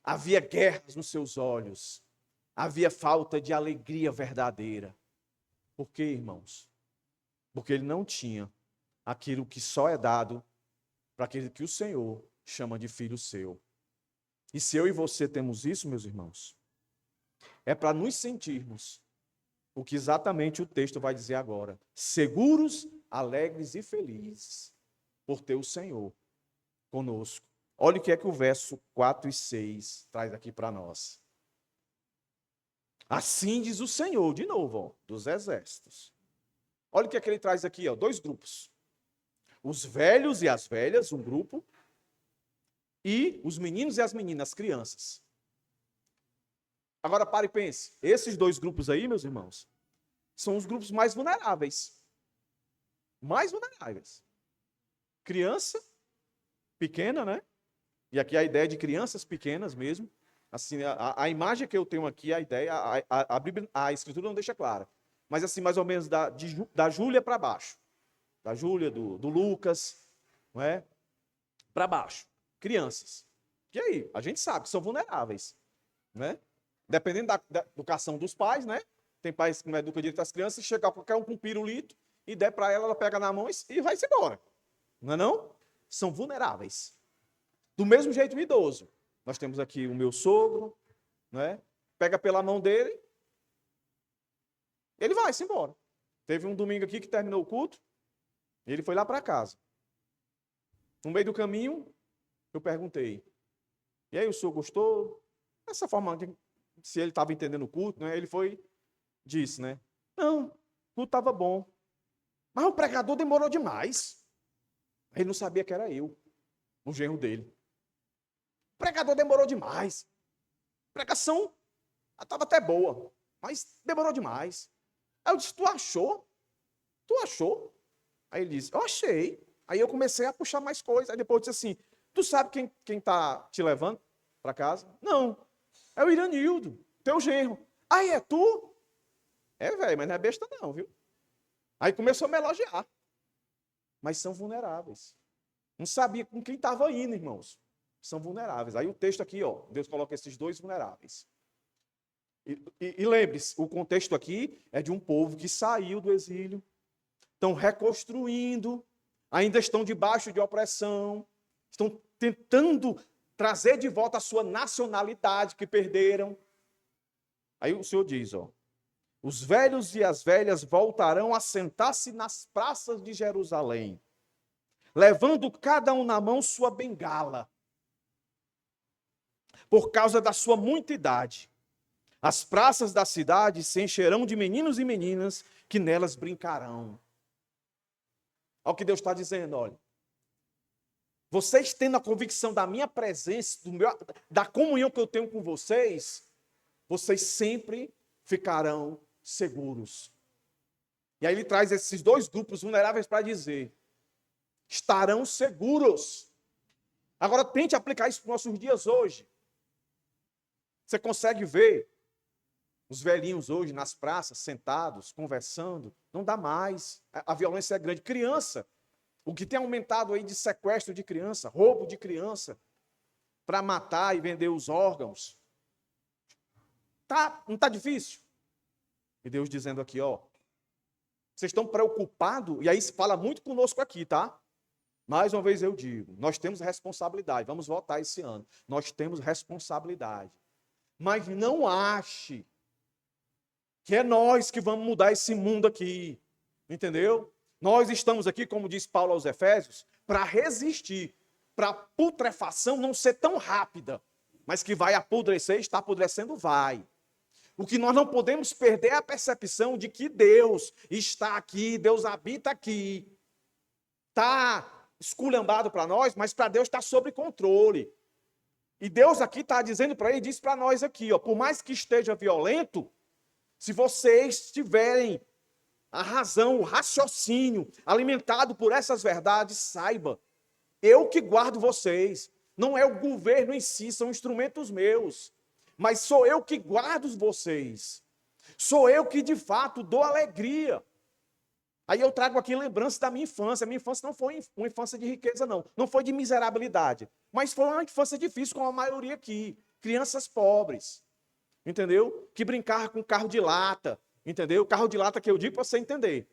Speaker 1: Havia guerras nos seus olhos, havia falta de alegria verdadeira. Por quê, irmãos? Porque ele não tinha aquilo que só é dado para aquele que o Senhor chama de filho seu. E se eu e você temos isso, meus irmãos, é para nos sentirmos o que exatamente o texto vai dizer agora: seguros, alegres e felizes por ter o Senhor conosco. Olha o que é que o verso 4 e 6 traz aqui para nós. Assim diz o Senhor, de novo, ó, dos exércitos. Olha o que é que ele traz aqui, ó, dois grupos. Os velhos e as velhas, um grupo, e os meninos e as meninas, crianças. Agora pare e pense, esses dois grupos aí, meus irmãos, são os grupos mais vulneráveis. Mais vulneráveis. Criança pequena, né? E aqui a ideia de crianças pequenas mesmo. Assim, a imagem que eu tenho aqui, a ideia, a escritura não deixa clara. Mas assim, mais ou menos da Júlia para baixo. Da Júlia, do Lucas, não é? Para baixo. Crianças. E aí? A gente sabe que são vulneráveis, né? Dependendo da educação dos pais, né? Tem pais que não educam direito as crianças, chegar qualquer um com um pirulito e der para ela, ela pega na mão e vai-se embora. Não é não? São vulneráveis. Do mesmo jeito o idoso. Nós temos aqui o meu sogro, né? Pega pela mão dele, ele vai-se embora. Teve um domingo aqui que terminou o culto, e ele foi lá para casa. No meio do caminho, eu perguntei, e aí o senhor gostou? Dessa forma, se ele estava entendendo o culto, né? Ele disse, né? Não, o culto estava bom. Mas o pregador demorou demais. Ele não sabia que era eu, o genro dele. O pregador demorou demais. A pregação estava até boa, mas demorou demais. Aí eu disse, tu achou? Tu achou? Aí ele disse, eu achei. Aí eu comecei a puxar mais coisas. Aí depois eu disse assim, tu sabe quem está te levando para casa? Não, é o Iranildo, teu genro. Aí é tu? É, velho, mas não é besta não, viu? Aí começou a me elogiar. Mas são vulneráveis. Não sabia com quem estava indo, irmãos. São vulneráveis. Aí o texto aqui, ó, Deus coloca esses dois vulneráveis. E lembre-se, o contexto aqui é de um povo que saiu do exílio, estão reconstruindo, ainda estão debaixo de opressão, estão tentando trazer de volta a sua nacionalidade que perderam. Aí o Senhor diz, ó, os velhos e as velhas voltarão a sentar-se nas praças de Jerusalém, levando cada um na mão sua bengala, por causa da sua muita idade. As praças da cidade se encherão de meninos e meninas que nelas brincarão. Olha o que Deus está dizendo, olha. Vocês tendo a convicção da minha presença, da comunhão que eu tenho com vocês, vocês sempre ficarão seguros. E aí ele traz esses dois grupos vulneráveis para dizer, estarão seguros. Agora tente aplicar isso para os nossos dias hoje. Você consegue ver os velhinhos hoje nas praças, sentados, conversando? Não dá mais. A violência é grande. Criança, o que tem aumentado aí de sequestro de criança, roubo de criança, para matar e vender os órgãos. Não está difícil? E Deus dizendo aqui, ó, Vocês estão preocupados, e aí se fala muito conosco aqui, tá? Mais uma vez eu digo, nós temos responsabilidade, vamos votar esse ano. Nós temos responsabilidade. Mas não ache que é nós que vamos mudar esse mundo aqui. Entendeu? Nós estamos aqui, como diz Paulo aos Efésios, para resistir, para a putrefação não ser tão rápida, mas que vai apodrecer, está apodrecendo, vai. O que nós não podemos perder é a percepção de que Deus está aqui, Deus habita aqui. Está esculhambado para nós, mas para Deus está sob controle. E Deus aqui está dizendo para ele, diz para nós aqui, ó, por mais que esteja violento, se vocês tiverem a razão, o raciocínio alimentado por essas verdades, saiba, eu que guardo vocês. Não é o governo em si, são instrumentos meus. Mas sou eu que guardo vocês. Sou eu que de fato dou alegria. Aí eu trago aqui lembranças da minha infância. A minha infância não foi uma infância de riqueza, não. Não foi de miserabilidade. Mas foi uma infância difícil, como a maioria aqui. Crianças pobres. Entendeu? Que brincavam com carro de lata. Entendeu? O carro de lata que eu digo para você entender.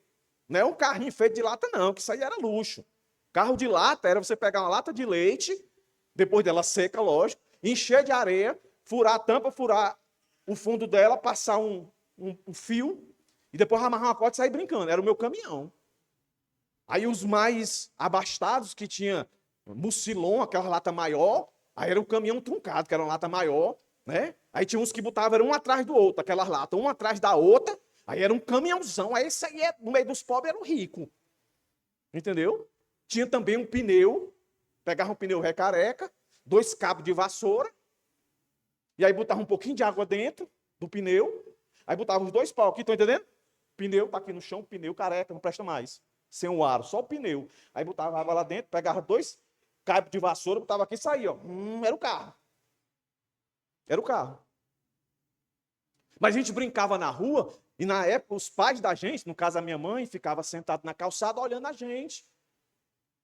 Speaker 1: Não é um carrinho feito de lata, não, que isso aí era luxo. Carro de lata era você pegar uma lata de leite, depois dela seca, lógico, encher de areia, furar a tampa, furar o fundo dela, passar um fio, e depois amarrar uma corda e sair brincando. Era o meu caminhão. Aí os mais abastados, que tinha mucilon, aquela lata maior, aí era o caminhão truncado, que era uma lata maior, né? Aí tinha uns que botavam um atrás do outro, aquelas latas, uma atrás da outra, aí era um caminhãozão. Aí esse aí, no meio dos pobres, era um rico. Entendeu? Tinha também um pneu, pegava um pneu recareca, 2 cabos de vassoura, e aí botava um pouquinho de água dentro do pneu, aí botava os 2 paus aqui, estão entendendo? O pneu tá aqui no chão, pneu careca, não presta mais. Sem o aro, só o pneu. Aí botava água lá dentro, pegava 2 cabos de vassoura, botava aqui e saía, ó. Era o carro. Era o carro. Mas a gente brincava na rua, e na época os pais da gente, no caso a minha mãe, ficava sentado na calçada olhando a gente.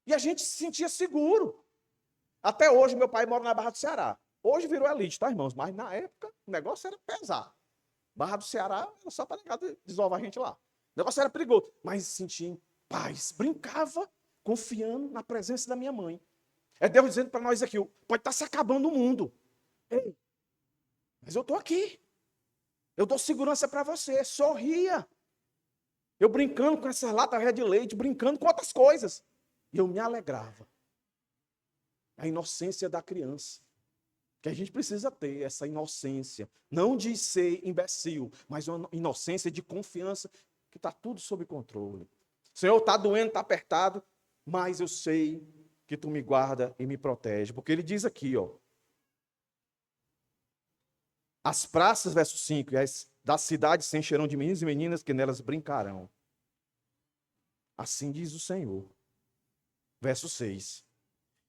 Speaker 1: E a gente se sentia seguro. Até hoje, meu pai mora na Barra do Ceará. Hoje virou elite, tá, irmãos? Mas na época, o negócio era pesado. Barra do Ceará era só para negar desovar a gente lá. O negócio era perigoso. Mas sentia em paz. Brincava, confiando na presença da minha mãe. É Deus dizendo para nós aqui, pode estar se acabando o mundo. Ei, mas eu estou aqui. Eu dou segurança para você. Sorria. Eu brincando com essa lata de leite, brincando com outras coisas. E eu me alegrava. A inocência da criança. Que a gente precisa ter, essa inocência. Não de ser imbecil, mas uma inocência de confiança que está tudo sob controle. Senhor, está doendo, está apertado, mas eu sei que tu me guarda e me protege. Porque ele diz aqui, ó. As praças, verso 5, das cidades se encherão de meninos e meninas que nelas brincarão. Assim diz o Senhor. Verso 6.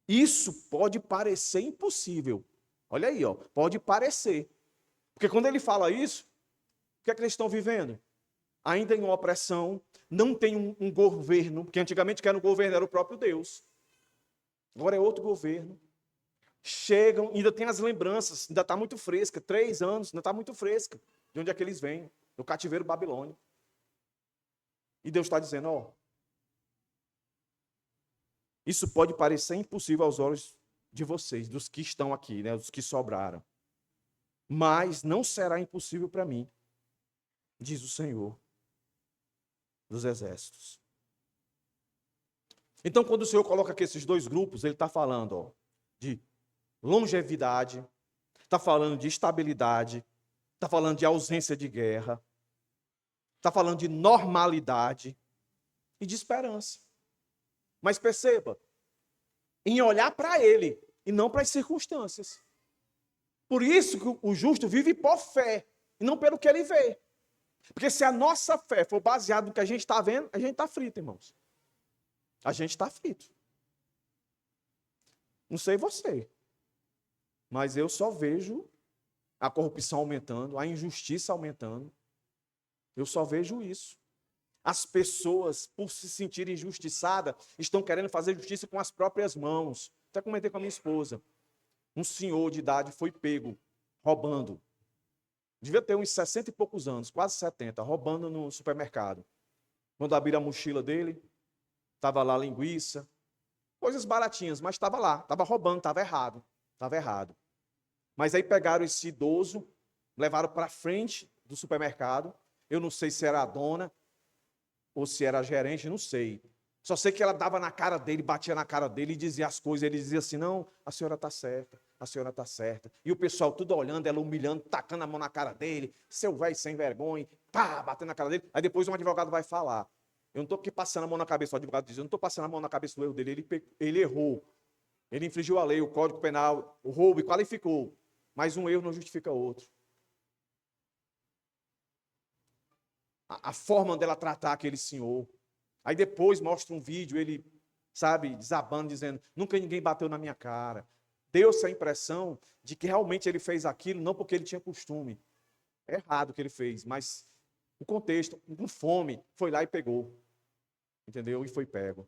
Speaker 1: Isso pode parecer impossível. Olha aí, ó, pode parecer. Porque quando ele fala isso, o que é que eles estão vivendo? Ainda em uma opressão, não tem um governo, porque antigamente quem era o governo era o próprio Deus. Agora é outro governo. Chegam, ainda tem as lembranças, ainda está muito fresca, 3 anos, ainda está muito fresca. De onde é que eles vêm? Do cativeiro babilônico. E Deus está dizendo, ó, isso pode parecer impossível aos olhos de vocês, dos que estão aqui, né, dos que sobraram. Mas não será impossível para mim, diz o Senhor dos Exércitos. Então, quando o Senhor coloca aqui esses 2 grupos, ele está falando, ó, de longevidade, está falando de estabilidade, está falando de ausência de guerra, está falando de normalidade e de esperança. Mas perceba, em olhar para ele e não para as circunstâncias. Por isso que o justo vive por fé e não pelo que ele vê. Porque se a nossa fé for baseada no que a gente está vendo, a gente está frito, irmãos. A gente está frito. Não sei você, mas eu só vejo a corrupção aumentando, a injustiça aumentando. Eu só vejo isso. As pessoas, por se sentirem injustiçadas, estão querendo fazer justiça com as próprias mãos. Até comentei com a minha esposa. Um senhor de idade foi pego, roubando. Devia ter uns 60 e poucos anos, quase 70, roubando no supermercado. Quando abriram a mochila dele, estava lá linguiça, coisas baratinhas, mas estava lá, estava roubando, estava errado, estava errado. Mas aí pegaram esse idoso, levaram para frente do supermercado. Eu não sei se era a dona ou se era a gerente, não sei. Só sei que ela dava na cara dele, batia na cara dele e dizia as coisas. Ele dizia assim, não, a senhora está certa, a senhora está certa. E o pessoal tudo olhando, ela humilhando, tacando a mão na cara dele, seu velho sem vergonha, pá, batendo na cara dele. Aí depois um advogado vai falar. Eu não estou aqui passando a mão na cabeça, o advogado diz, eu não estou passando a mão na cabeça do erro dele, ele errou. Ele infringiu a lei, o Código Penal, o roubo e qualificou. Mas um erro não justifica outro. A forma dela tratar aquele senhor. Aí depois mostra um vídeo, ele, sabe, desabando, dizendo, nunca ninguém bateu na minha cara. Deu-se a impressão de que realmente ele fez aquilo, não porque ele tinha costume. É errado o que ele fez, mas o contexto, com fome, foi lá e pegou. Entendeu? E foi pego.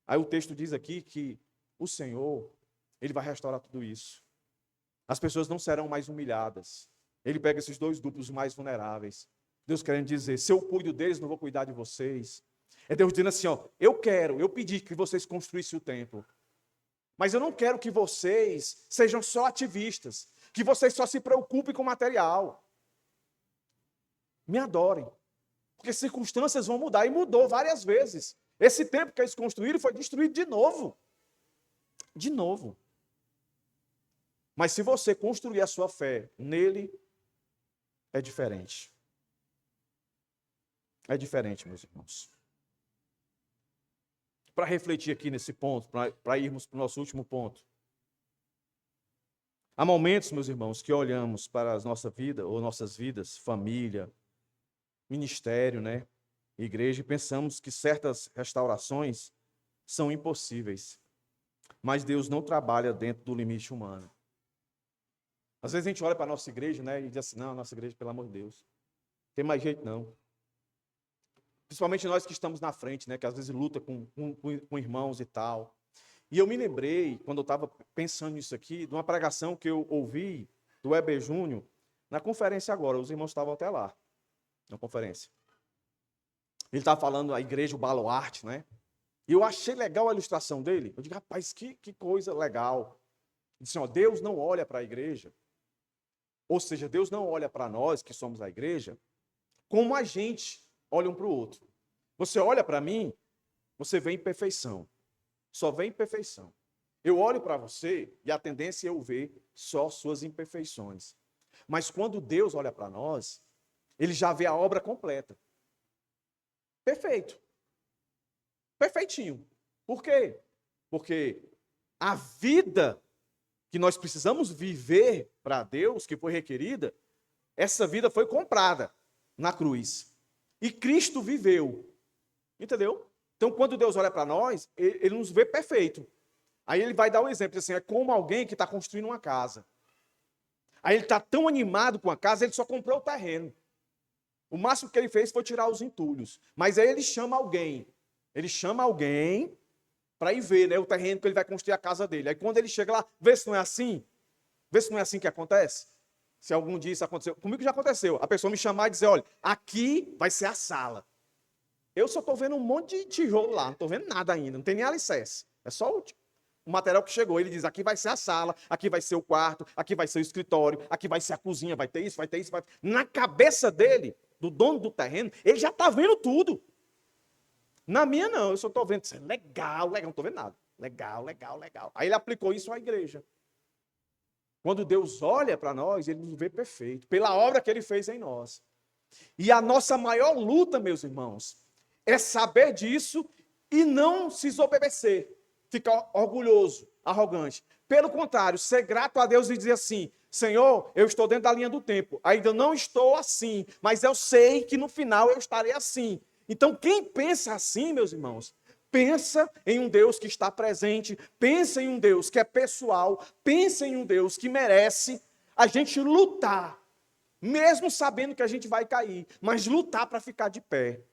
Speaker 1: Aí o texto diz aqui que o Senhor, ele vai restaurar tudo isso. As pessoas não serão mais humilhadas. Ele pega esses dois grupos mais vulneráveis. Deus querendo dizer, se eu cuido deles, não vou cuidar de vocês. É Deus dizendo assim, ó, eu pedi que vocês construíssem o templo. Mas eu não quero que vocês sejam só ativistas, que vocês só se preocupem com o material. Me adorem. Porque circunstâncias vão mudar, e mudou várias vezes. Esse templo que eles construíram foi destruído de novo. De novo. Mas se você construir a sua fé nele, é diferente. É diferente, meus irmãos. Para refletir aqui nesse ponto, para irmos para o nosso último ponto. Há momentos, meus irmãos, que olhamos para a nossa vida, ou nossas vidas, família, ministério, né, igreja, e pensamos que certas restaurações são impossíveis. Mas Deus não trabalha dentro do limite humano. Às vezes a gente olha para a nossa igreja, né, e diz assim, não, nossa igreja, pelo amor de Deus, não tem mais jeito não. Principalmente nós que estamos na frente, né, que às vezes luta com irmãos e tal. E eu me lembrei, quando eu estava pensando nisso aqui, de uma pregação que eu ouvi do Heber Júnior, na conferência agora, os irmãos estavam até lá, na conferência. Ele estava falando a igreja, o baluarte, né? E eu achei legal a ilustração dele. Eu digo, rapaz, que coisa legal. Ele disse, ó, Deus não olha para a igreja, ou seja, Deus não olha para nós, que somos a igreja, como a gente olha um para o outro. Você olha para mim, você vê imperfeição. Só vê imperfeição. Eu olho para você e a tendência é eu ver só suas imperfeições. Mas quando Deus olha para nós, ele já vê a obra completa. Perfeito. Perfeitinho. Por quê? Porque a vida que nós precisamos viver para Deus, que foi requerida, essa vida foi comprada na cruz. E Cristo viveu. Entendeu? Então, quando Deus olha para nós, ele nos vê perfeito. Aí ele vai dar um exemplo, assim, é como alguém que está construindo uma casa. Aí ele está tão animado com a casa, ele só comprou o terreno. O máximo que ele fez foi tirar os entulhos. Mas aí ele chama alguém. Ele chama alguém para ir ver, né, o terreno que ele vai construir a casa dele. Aí quando ele chega lá, vê se não é assim. Vê se não é assim que acontece. Se algum dia isso aconteceu. Comigo já aconteceu. A pessoa me chamar e dizer, olha, aqui vai ser a sala. Eu só estou vendo um monte de tijolo lá, não estou vendo nada ainda, não tem nem alicerce. É só o material que chegou. Ele diz, aqui vai ser a sala, aqui vai ser o quarto, aqui vai ser o escritório, aqui vai ser a cozinha, vai ter isso, vai ter isso. Vai... Na cabeça dele, do dono do terreno, ele já está vendo tudo. Na minha não, eu só estou vendo, legal, legal, não estou vendo nada. Legal, legal, legal. Aí ele aplicou isso à igreja. Quando Deus olha para nós, ele nos vê perfeito, pela obra que ele fez em nós. E a nossa maior luta, meus irmãos, é saber disso e não se desobedecer, ficar orgulhoso, arrogante. Pelo contrário, ser grato a Deus e dizer assim, Senhor, eu estou dentro da linha do tempo, ainda não estou assim, mas eu sei que no final eu estarei assim. Então, quem pensa assim, meus irmãos, pensa em um Deus que está presente, pensa em um Deus que é pessoal, pensa em um Deus que merece a gente lutar, mesmo sabendo que a gente vai cair, mas lutar para ficar de pé.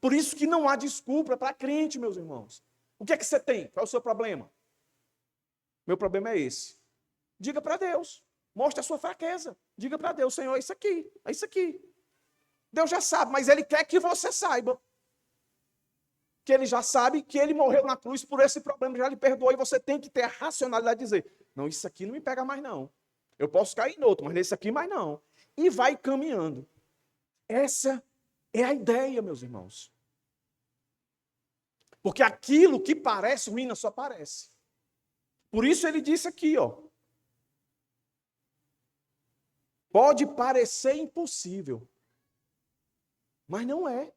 Speaker 1: Por isso que não há desculpa para crente, meus irmãos. O que é que você tem? Qual é o seu problema? Meu problema é esse. Diga para Deus. Mostre a sua fraqueza. Diga para Deus, Senhor, é isso aqui. É isso aqui. Deus já sabe, mas Ele quer que você saiba. que ele já sabe que ele morreu na cruz por esse problema, já lhe perdoou, e você tem que ter a racionalidade de dizer, não, isso aqui não me pega mais não. Eu posso cair em outro, mas nesse aqui mais não. E vai caminhando. Essa é a ideia, meus irmãos. Porque aquilo que parece ruim só parece. Por isso ele disse aqui, ó. Pode parecer impossível, mas não é.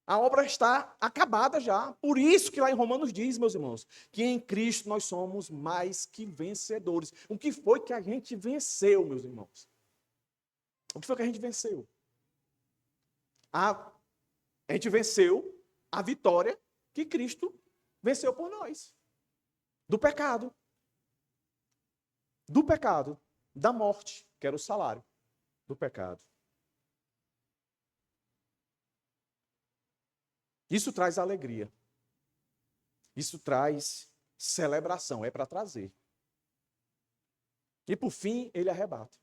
Speaker 1: A obra está acabada já. Por isso que lá em Romanos diz, meus irmãos, que em Cristo nós somos mais que vencedores. O que foi que a gente venceu, meus irmãos? O que foi que a gente venceu? A gente venceu a vitória que Cristo venceu por nós. Do pecado. Do pecado. Da morte, que era o salário do pecado. Isso traz alegria. Isso traz celebração. É para trazer. E por fim, ele arrebata.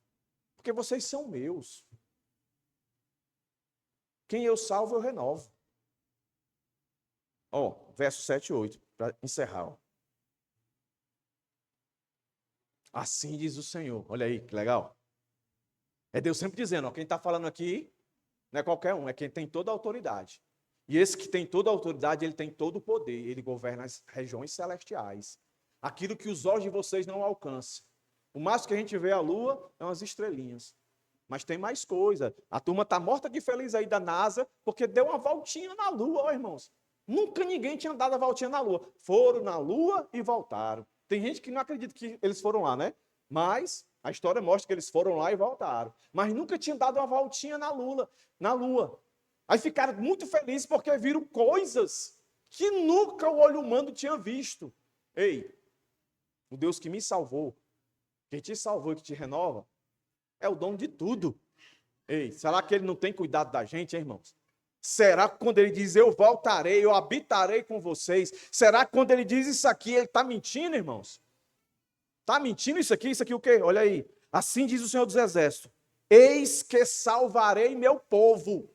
Speaker 1: Porque vocês são meus. Quem eu salvo, eu renovo. Ó, verso 7 e 8, para encerrar. Ó. Assim diz o Senhor. Olha aí, que legal. É Deus sempre dizendo, ó, quem está falando aqui não é qualquer um, é quem tem toda a autoridade. E esse que tem toda a autoridade, ele tem todo o poder. Ele governa as regiões celestiais. Aquilo que os olhos de vocês não alcançam. O máximo que a gente vê a lua é umas estrelinhas. Mas tem mais coisa. A turma está morta de feliz aí da NASA, porque deu uma voltinha na lua, ó, irmãos. Nunca ninguém tinha dado a voltinha na lua. Foram na lua e voltaram. Tem gente que não acredita que eles foram lá, né? Mas a história mostra que eles foram lá e voltaram. Mas nunca tinham dado uma voltinha na lua. Aí ficaram muito felizes porque viram coisas que nunca o olho humano tinha visto. Ei, o Deus que me salvou, que te salvou e que te renova, é o dono de tudo. Ei, será que ele não tem cuidado da gente, hein, irmãos? Será que quando ele diz, eu voltarei, eu habitarei com vocês, será que quando ele diz isso aqui, ele está mentindo, irmãos? Está mentindo isso aqui o quê? Olha aí. Assim diz o Senhor dos Exércitos, eis que salvarei meu povo.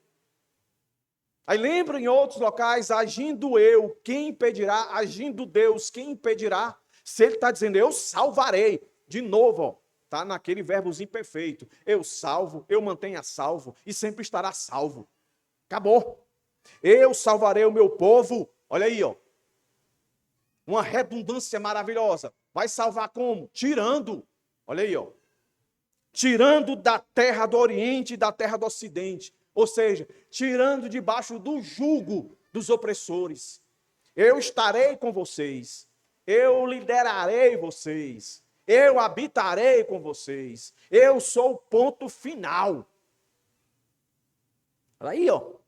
Speaker 1: Aí lembra em outros locais, agindo eu, quem impedirá? Agindo Deus, quem impedirá? Se ele está dizendo, eu salvarei, de novo, ó, está naquele verbozinho perfeito. Eu salvo, eu mantenho a salvo e sempre estará salvo. Acabou. Eu salvarei o meu povo. Olha aí, ó. Uma redundância maravilhosa. Vai salvar como? Tirando. Olha aí, ó. Tirando da terra do Oriente e da terra do Ocidente. Ou seja, tirando debaixo do jugo dos opressores. Eu estarei com vocês. Eu liderarei vocês. Eu habitarei com vocês. Eu sou o ponto final. Olha aí, ó.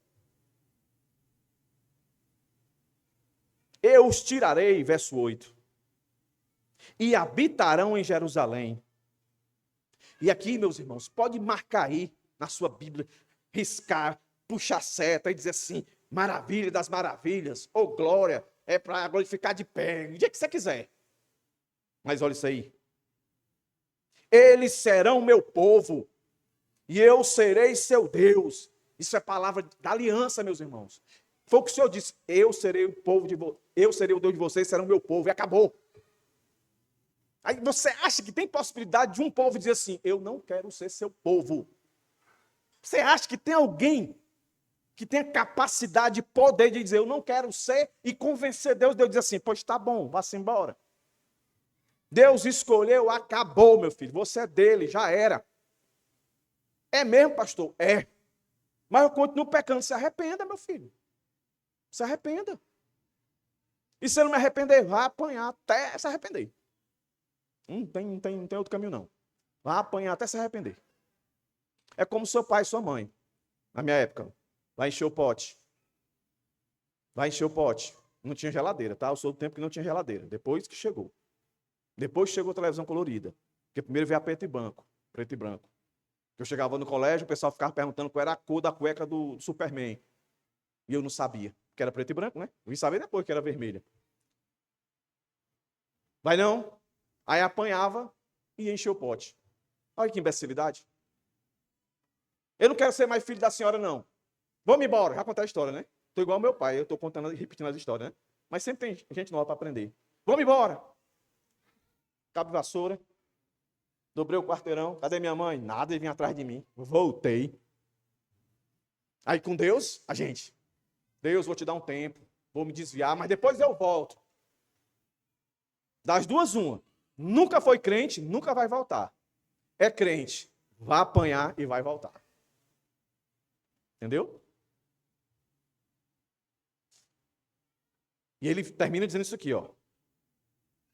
Speaker 1: Eu os tirarei, verso 8. E habitarão em Jerusalém. E aqui, meus irmãos, pode marcar aí na sua Bíblia, riscar, puxar seta e dizer assim, maravilha das maravilhas, ou glória, é para glorificar de pé, o dia que você quiser. Mas olha isso aí. Eles serão meu povo, e eu serei seu Deus. Isso é palavra da aliança, meus irmãos. Foi o que o Senhor disse, eu serei o povo de vocês, eu serei o Deus de vocês, serão meu povo, e acabou. Aí você acha que tem possibilidade de um povo dizer assim, eu não quero ser seu povo. Você acha que tem alguém que tem a capacidade, poder de dizer, eu não quero ser, e convencer Deus, Deus diz assim, pois tá bom, vá-se embora. Deus escolheu, acabou, meu filho, você é dele, já era. É mesmo, pastor? É. Mas eu continuo pecando, se arrependa, meu filho. Se arrependa. E se eu não me arrepender, vai apanhar até se arrepender. Não tem outro caminho, não. Vai apanhar até se arrepender. É como seu pai e sua mãe, na minha época. Vai encher o pote. Vai encher o pote. Não tinha geladeira, tá? Eu sou do tempo que não tinha geladeira. Depois que chegou. Depois chegou a televisão colorida. Porque primeiro veio a preto e branco. Preto e branco. Eu chegava no colégio, o pessoal ficava perguntando qual era a cor da cueca do Superman. E eu não sabia. Porque era preto e branco, né? Eu vim saber depois que era vermelha. Vai não? Aí apanhava e encheu o pote. Olha que imbecilidade. Eu não quero ser mais filho da senhora, não. Vamos embora. Já contei a história, né? Estou igual ao meu pai, eu estou contando e repetindo as histórias, né? Mas sempre tem gente nova para aprender. Vamos embora! Cabo de vassoura. Dobrei o quarteirão. Cadê minha mãe? Nada, ele vinha atrás de mim. Voltei. Aí com Deus, a gente. Deus, vou te dar um tempo. Vou me desviar, mas depois eu volto. Das duas, uma. Nunca foi crente, nunca vai voltar. É crente, vai apanhar e vai voltar. Entendeu? E ele termina dizendo isso aqui, ó.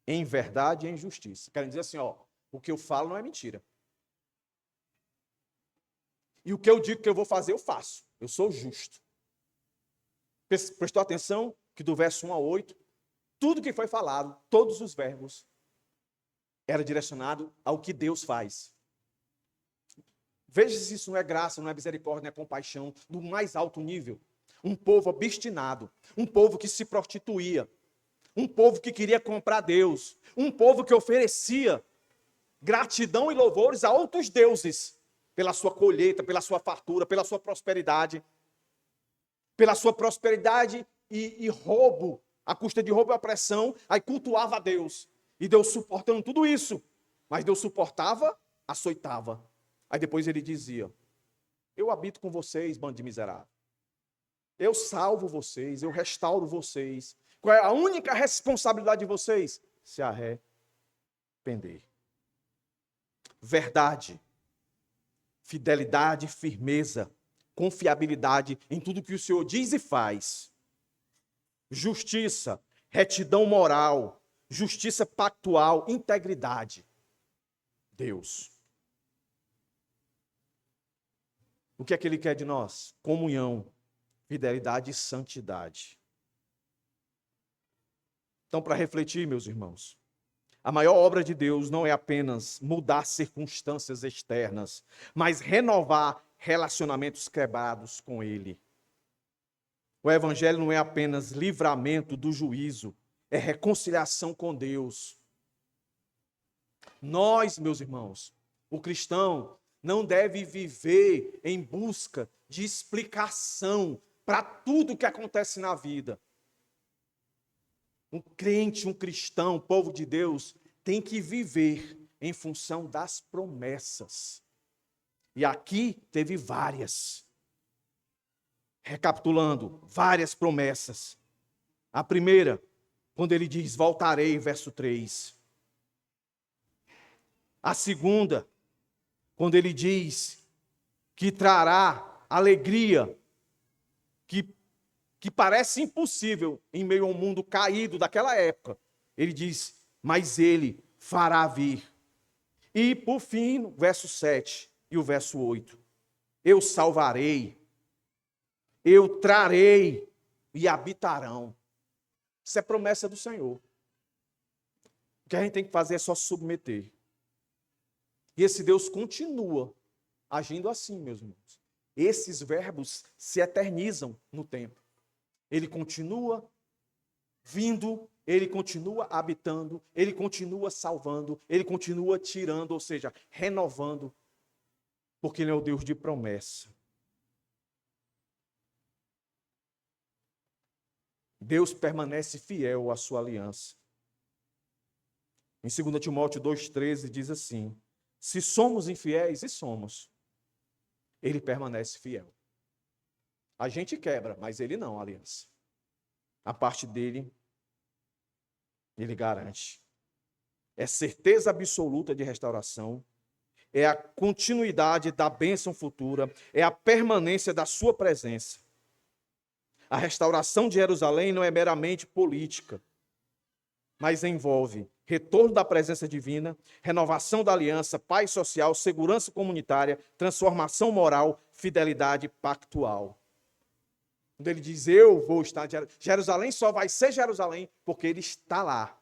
Speaker 1: Em verdade e em justiça. Querem dizer assim, ó. O que eu falo não é mentira. E o que eu digo que eu vou fazer, eu faço. Eu sou justo. Prestou atenção que do verso 1 a 8, tudo que foi falado, todos os verbos, era direcionado ao que Deus faz. Veja se isso não é graça, não é misericórdia, não é compaixão, do mais alto nível. Um povo obstinado, um povo que se prostituía, um povo que queria comprar Deus, um povo que oferecia gratidão e louvores a outros deuses, pela sua colheita, pela sua fartura, pela sua prosperidade e roubo, à custa de roubo e opressão, aí cultuava a Deus. E Deus suportando tudo isso. Mas Deus suportava, açoitava. Aí depois ele dizia, eu habito com vocês, bando de miserável. Eu salvo vocês, eu restauro vocês. Qual é a única responsabilidade de vocês? Se arrepender. Verdade, fidelidade, firmeza, confiabilidade em tudo que o Senhor diz e faz. Justiça, retidão moral, justiça pactual, integridade. Deus. O que é que Ele quer de nós? Comunhão, fidelidade e santidade. Então, para refletir, meus irmãos, a maior obra de Deus não é apenas mudar circunstâncias externas, mas renovar relacionamentos quebrados com Ele. O Evangelho não é apenas livramento do juízo, é reconciliação com Deus. Nós, meus irmãos, o cristão não deve viver em busca de explicação para tudo que acontece na vida. Um crente, um cristão, um povo de Deus, tem que viver em função das promessas. E aqui teve várias. Recapitulando, várias promessas. A primeira, quando ele diz, voltarei, verso 3. A segunda, quando ele diz que trará alegria, que parece impossível em meio a um mundo caído daquela época. Ele diz, mas ele fará vir. E, por fim, no verso 7 e o verso 8. Eu salvarei, eu trarei e habitarão. Isso é promessa do Senhor. O que a gente tem que fazer é só submeter. E esse Deus continua agindo assim, meus irmãos. Esses verbos se eternizam no tempo. Ele continua vindo, ele continua habitando, ele continua salvando, ele continua tirando, ou seja, renovando, porque ele é o Deus de promessa. Deus permanece fiel à sua aliança. Em 2 Timóteo 2,13 diz assim, se somos infiéis, e somos, ele permanece fiel. A gente quebra, mas ele não, a aliança. A parte dele, ele garante. É certeza absoluta de restauração, é a continuidade da bênção futura, é a permanência da sua presença. A restauração de Jerusalém não é meramente política, mas envolve retorno da presença divina, renovação da aliança, paz social, segurança comunitária, transformação moral, fidelidade pactual. Quando ele diz, eu vou estar em Jerusalém, só vai ser Jerusalém, porque ele está lá.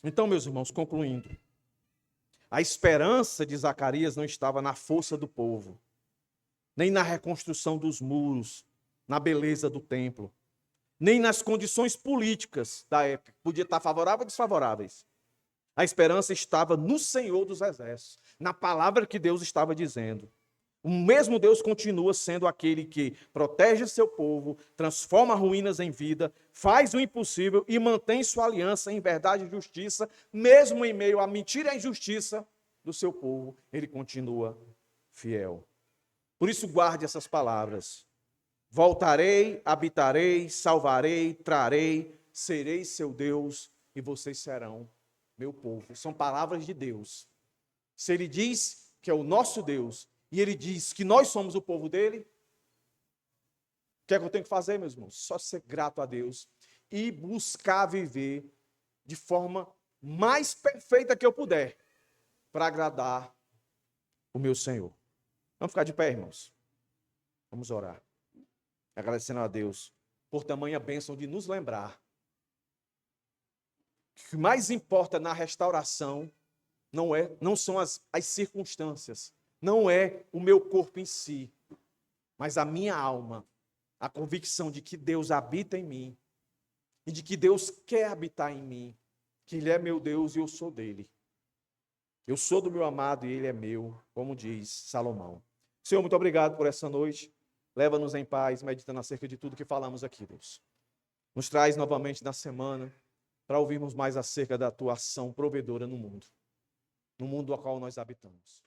Speaker 1: Então, meus irmãos, concluindo, a esperança de Zacarias não estava na força do povo, nem na reconstrução dos muros, na beleza do templo, nem nas condições políticas da época, podia estar favoráveis ou desfavoráveis. A esperança estava no Senhor dos Exércitos, na palavra que Deus estava dizendo. O mesmo Deus continua sendo aquele que protege seu povo, transforma ruínas em vida, faz o impossível e mantém sua aliança em verdade e justiça, mesmo em meio à mentira e à injustiça do seu povo, ele continua fiel. Por isso, guarde essas palavras. Voltarei, habitarei, salvarei, trarei, serei seu Deus e vocês serão meu povo. São palavras de Deus. Se ele diz que é o nosso Deus e ele diz que nós somos o povo dele, o que é que eu tenho que fazer, meus irmãos? Só ser grato a Deus e buscar viver de forma mais perfeita que eu puder para agradar o meu Senhor. Vamos ficar de pé, irmãos. Vamos orar. Agradecendo a Deus por tamanha bênção de nos lembrar que o que mais importa na restauração não são as circunstâncias, não é o meu corpo em si, mas a minha alma, a convicção de que Deus habita em mim e de que Deus quer habitar em mim, que Ele é meu Deus e eu sou dele. Eu sou do meu amado e ele é meu, como diz Salomão. Senhor, muito obrigado por essa noite. Leva-nos em paz, meditando acerca de tudo que falamos aqui, Deus. Nos traz novamente na semana para ouvirmos mais acerca da tua ação provedora no mundo ao qual nós habitamos.